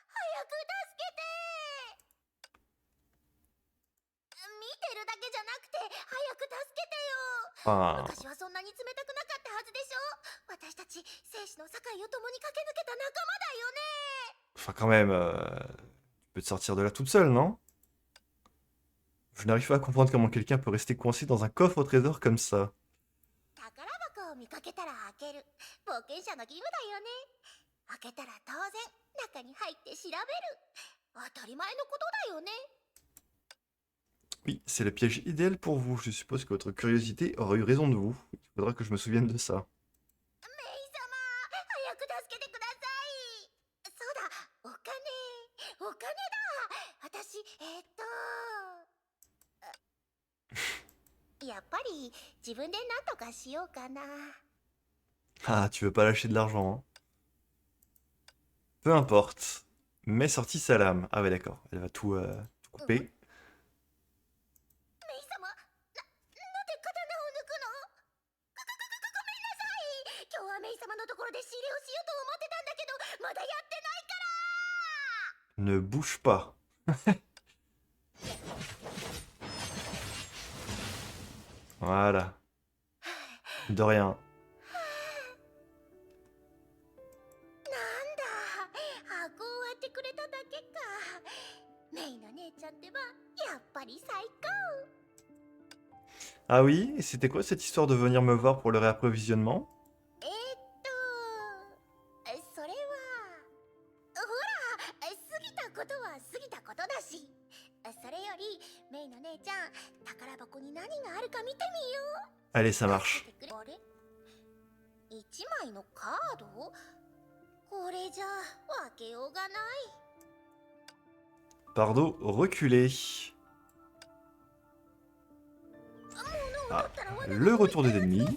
早く助けてー。見てるだけじゃなくて早く助けてよ。 Enfin, 私はそんなに冷たくなかったはずでしょ。私たち生死のけた仲間だよね。 Enfin, quand même, tu peux te sortir de là toute seule, non? Je n'arrive pas à comprendre comment quelqu'un peut rester coincé dans un coffre au trésor comme ça. 宝箱を見かけたら開ける冒険者の義務だよね。開けたら当然中に入って調べる当たり前のことだよね。 Oui, c'est le piège idéal pour vous. Je suppose que votre curiosité aura eu raison de vous. Il faudra que je me souvienne de ça. メイ様、早く助けてください。そうだ、お金だ。私やっぱり自分で何とかしようかな。 Ah, tu veux pas lâcher de l'argent, hein? Peu importe. Mais sortie sa lame. Ah ouais, d'accord. Elle va tout couper. メイ様、なんで刀を抜くの？ごめんなさい。今日はメイ様のところで仕入れをしようと思ってたんだけど、まだやってないから。 Ne bouge pas. Voilà. De rien. なんだ、箱を割ってくれただけか。メイの姉ちゃんってばやっぱり最高。 Ah oui? Et c'était quoi cette histoire de venir me voir pour le réapprovisionnement? それはほら、過ぎたことは過ぎたことだし。それよりメイの姉ちゃん、宝箱に何があるか見てみよう。 Allez, ça marche. あれ、一枚のカード？これじゃ分けようがない。 Pardo, reculez. Ah, le retour des ennemis.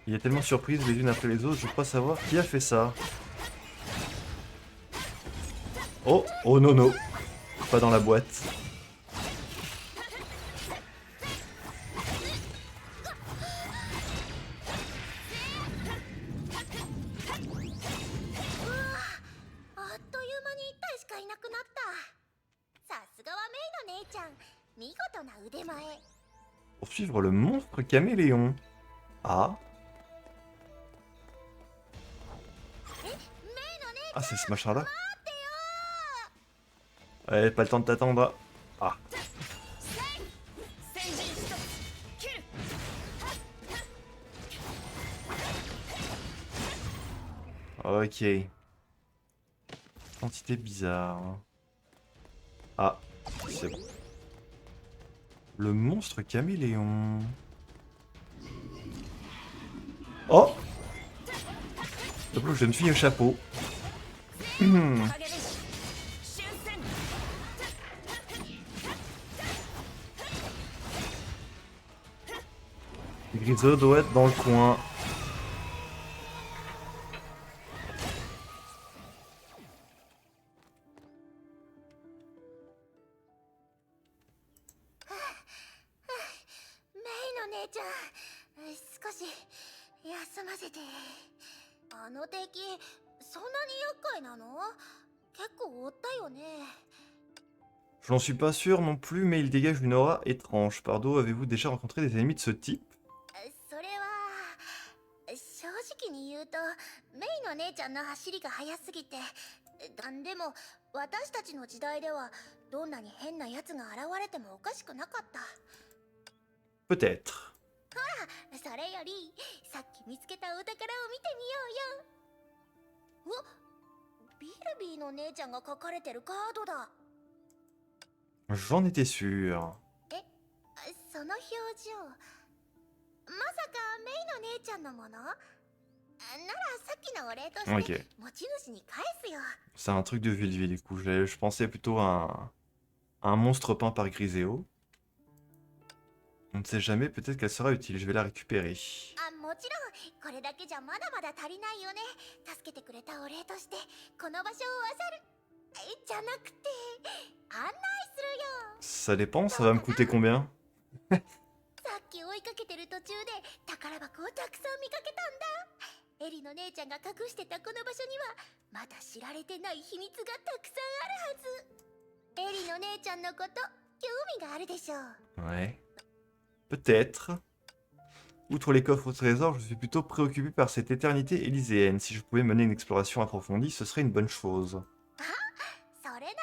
Il y a tellement de surprises les unes après les autres, je crois savoir qui a fait ça. Oh, oh non, non. Pas dans la boîte. Pour suivre le monstre caméléon. Ah. Ah, c'est ce machin-là. Ouais, pas le temps de t'attendre. Ah. Ok. Quantité bizarre. Ah, c'est bon. Le monstre caméléon. Oh! Jeune fille au chapeau. Griso doit être dans le coin. Je n'en suis pas sûr non plus, mais il dégage une aura étrange. Pardo, avez-vous déjà rencontré des ennemis de ce type? それは正直に言うと、メイの姉ちゃんの走りが速すぎて、でも私たちの時代ではどんなに変な奴が現れてもおかしくなかった。 Peut-être. それよりさっき見つけたお宝を見てみようよ。お、ビルビーの姉ちゃんが書かれてるカードだ。 J'en étais sûr. その表情、まさかメイの姉ちゃんのもの？ならさっきのお礼として持ち主に返すよ。 C'est un truc de vie du coup. Je pensais plutôt à un monstre peint par Griseo. On ne sait jamais, peut-être qu'elle sera utile. Je vais la récupérer. もちろんこれだけじゃまだまだ足りないよね。助けてくれたお礼としてこの場所を漁る。じゃなくて案内するよ。 Ça dépend, ça va me coûter combien? さっき追いかけてる途中で宝箱をたくさん見かけたんだ。エリの姉ちゃんが隠してたこの場所にはまだ知られてない秘密がたくさんあるはず。エリの姉ちゃんのこと興味があるでしょう。 Ouais. Peut-être. Outre les coffres au trésor, je suis plutôt préoccupé par cette éternité élyséenne. Si je pouvais mener une exploration approfondie, ce serait une bonne chose. それなら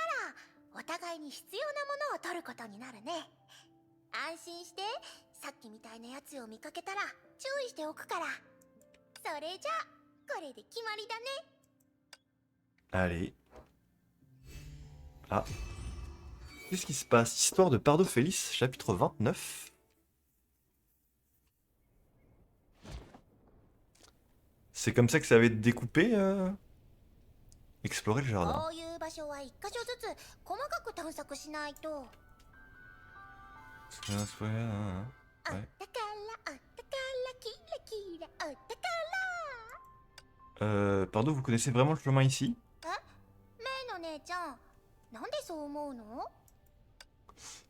お互いに必要なものを取ることになるね。安心して、さっきみたいなやつを見かけたら注意しておくから。それじゃあこれで決まりだね。 Allez. Ah. Qu'est-ce qui se passe? Histoire de Pardo Félix, chapitre 29. C'est comme ça que ça va être découpé Explorer le jardin. こういう場所は一箇所ずつ細かく探索しないと。あったからあったからキラキラあったから。 Pardo, vous connaissez vraiment le chemin ici? メイの姉ちゃん、なんでそう思うの？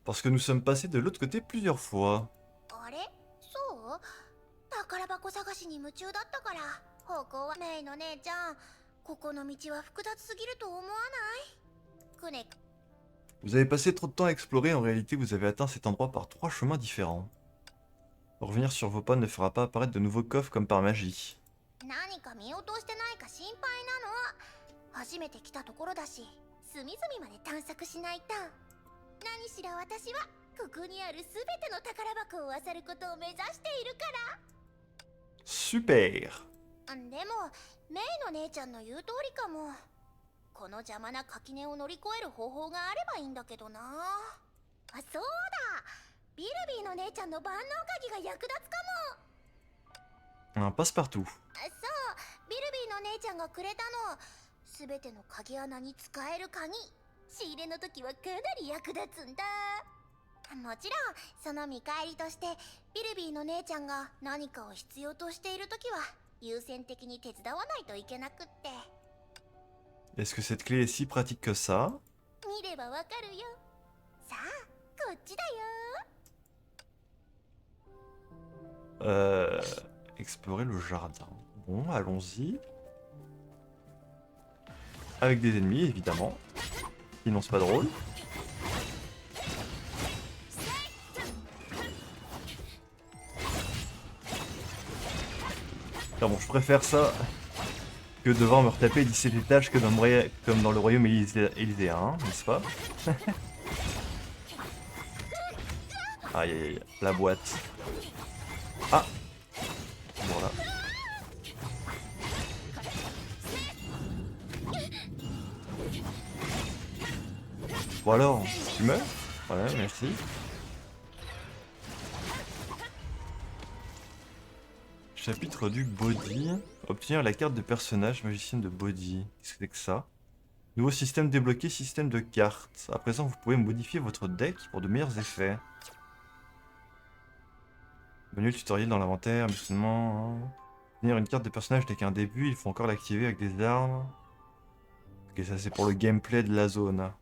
Parce que nous sommes passés de l'autre côté plusieurs fois. あれ？そう？宝箱探しに夢中だったから。方向はメイの姉ちゃん、ここの道は複雑すぎると思わない？くね。 Vous avez passé trop de temps à explorer, en réalité vous avez atteint cet endroit par 3 chemins différents. Revenir sur vos pas ne fera pas apparaître de nouveaux coffres comme par magie. 何か見落としてないか心配なの。初めて来たところだし、隅々まで探索しないと。何しろ私はここにあるすべての宝箱を漁ることを目指しているから。 Super! でもメイの姉ちゃんの言う通りかも。この邪魔な垣根を乗り越える方法があればいいんだけどな。あ、そうだ、ビルビーの姉ちゃんの万能鍵が役立つかも。 Un passe-partout. そう、ビルビーの姉ちゃんがくれたの。すべての鍵穴に使える鍵。仕入れの時はかなり役立つんだ。もちろんその見返りとしてビルビーの姉ちゃんが何かを必要としている時は優先的に手伝わないといけなくって。 Est-ce que cette clé est si pratique que ça? 見ればわかるよ。さあ、こっちだよ。 Explorer le jardin. Bon, allons-y. Avec des ennemis, évidemment. Sinon, c'est pas drôle. Enfin bon, je préfère ça que devoir me retaper 17 étages que comme dans le royaume élyséen, hein, n'est-ce pas? Aïe aïe aïe, la boîte. Ah! Voilà. Bon alors, tu meurs? Ouais, merci. Chapitre du body. Obtenir la carte de personnage magicienne de body. Qu'est-ce que c'est que ça? Nouveau système débloqué, système de cartes. À présent, vous pouvez modifier votre deck pour de meilleurs effets. Menu tutoriel dans l'inventaire, mais seulement... Obtenir une carte de personnage dès qu'un début, il faut encore l'activer avec des armes. Ok, ça c'est pour le gameplay de la zone.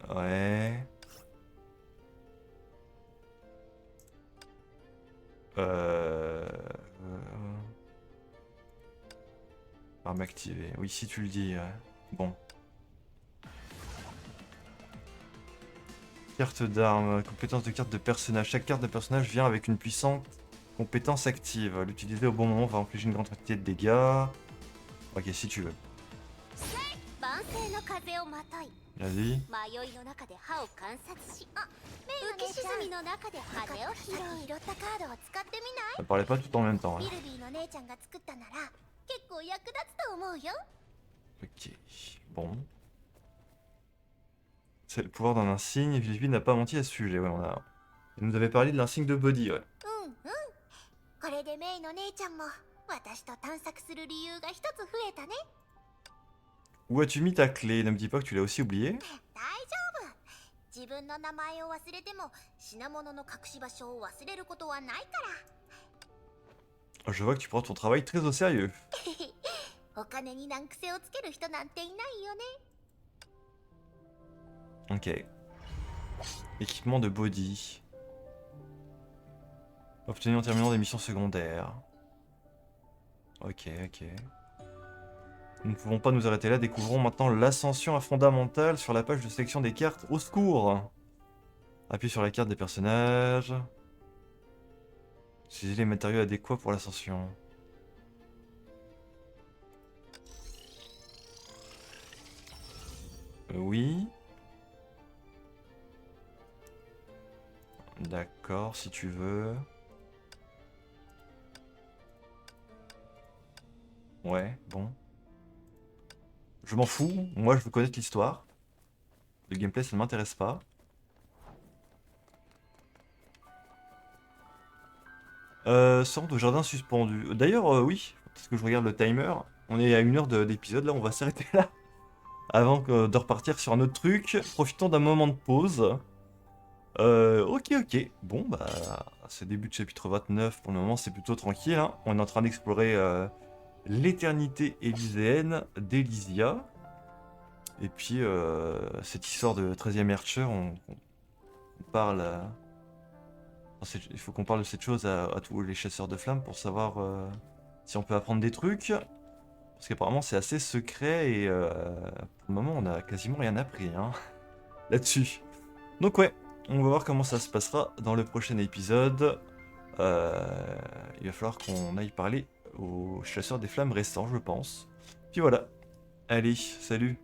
Ouais... Arme activée. Oui, si tu le dis. Ouais. Bon. Carte d'arme. Compétence de carte de personnage. Chaque carte de personnage vient avec une puissante compétence active. L'utiliser au bon moment va infliger une grande quantité de dégâts. Ok, si tu veux. 万世の風をまとい、 Vas-y. 迷いの中で歯を観察し、浮き沈みの中で羽を拾う。拾ったカードを使ってみない？ Ça parlait pas tout en même temps. ビ Hein. ルビーの姉ちゃんが作ったなら結構役立つと思うよ。 Ok. Bon. C'est le pouvoir d'un insigne. Villevi n'a pas menti à ce sujet. Ouais, on a... Il nous avait parlé de l'insigne de body. Ouais. これでメイの姉ちゃんも私と探索する理由が一つ増えたね。 Où as-tu mis ta clé? Ne me dis pas que tu l'as aussi oubliée. 大丈夫。自分の名前を忘れても品物の隠し場所を忘れることはないから。 Je vois que tu prends ton travail très au sérieux. お金に難癖をつける人なんていないよね。 Ok. Équipement de body. Obtenir en terminant des missions secondaires. Ok, ok. Nous ne pouvons pas nous arrêter là. Découvrons maintenant l'ascension à fondamentale sur la page de sélection des cartes. Au secours! Appuie sur la carte des personnages. Utiliser les matériaux adéquats pour l'ascension. Oui. D'accord, si tu veux. Ouais, bon. Je m'en fous, moi je veux connaître l'histoire. Le gameplay ça ne m'intéresse pas. Centre de jardin suspendu. D'ailleurs, oui, parce que je regarde le timer. On est à 1 heure d'épisode, là on va s'arrêter là. Avant de repartir sur un autre truc. Profitons d'un moment de pause. Ok. Bon, bah, c'est début de chapitre 29. Pour le moment, c'est plutôt tranquille, hein. On est en train d'explorer l'éternité élyséenne d'Elysia. Et puis, cette histoire de 13e Archer, on parle. Il faut qu'on parle de cette chose à tous les chasseurs de flammes pour savoir si on peut apprendre des trucs. Parce qu'apparemment, c'est assez secret et pour le moment, on a quasiment rien appris hein, là-dessus. Donc, ouais, on va voir comment ça se passera dans le prochain épisode. Il va falloir qu'on aille parler aux chasseurs des flammes restants, je pense. Puis voilà. Allez, salut!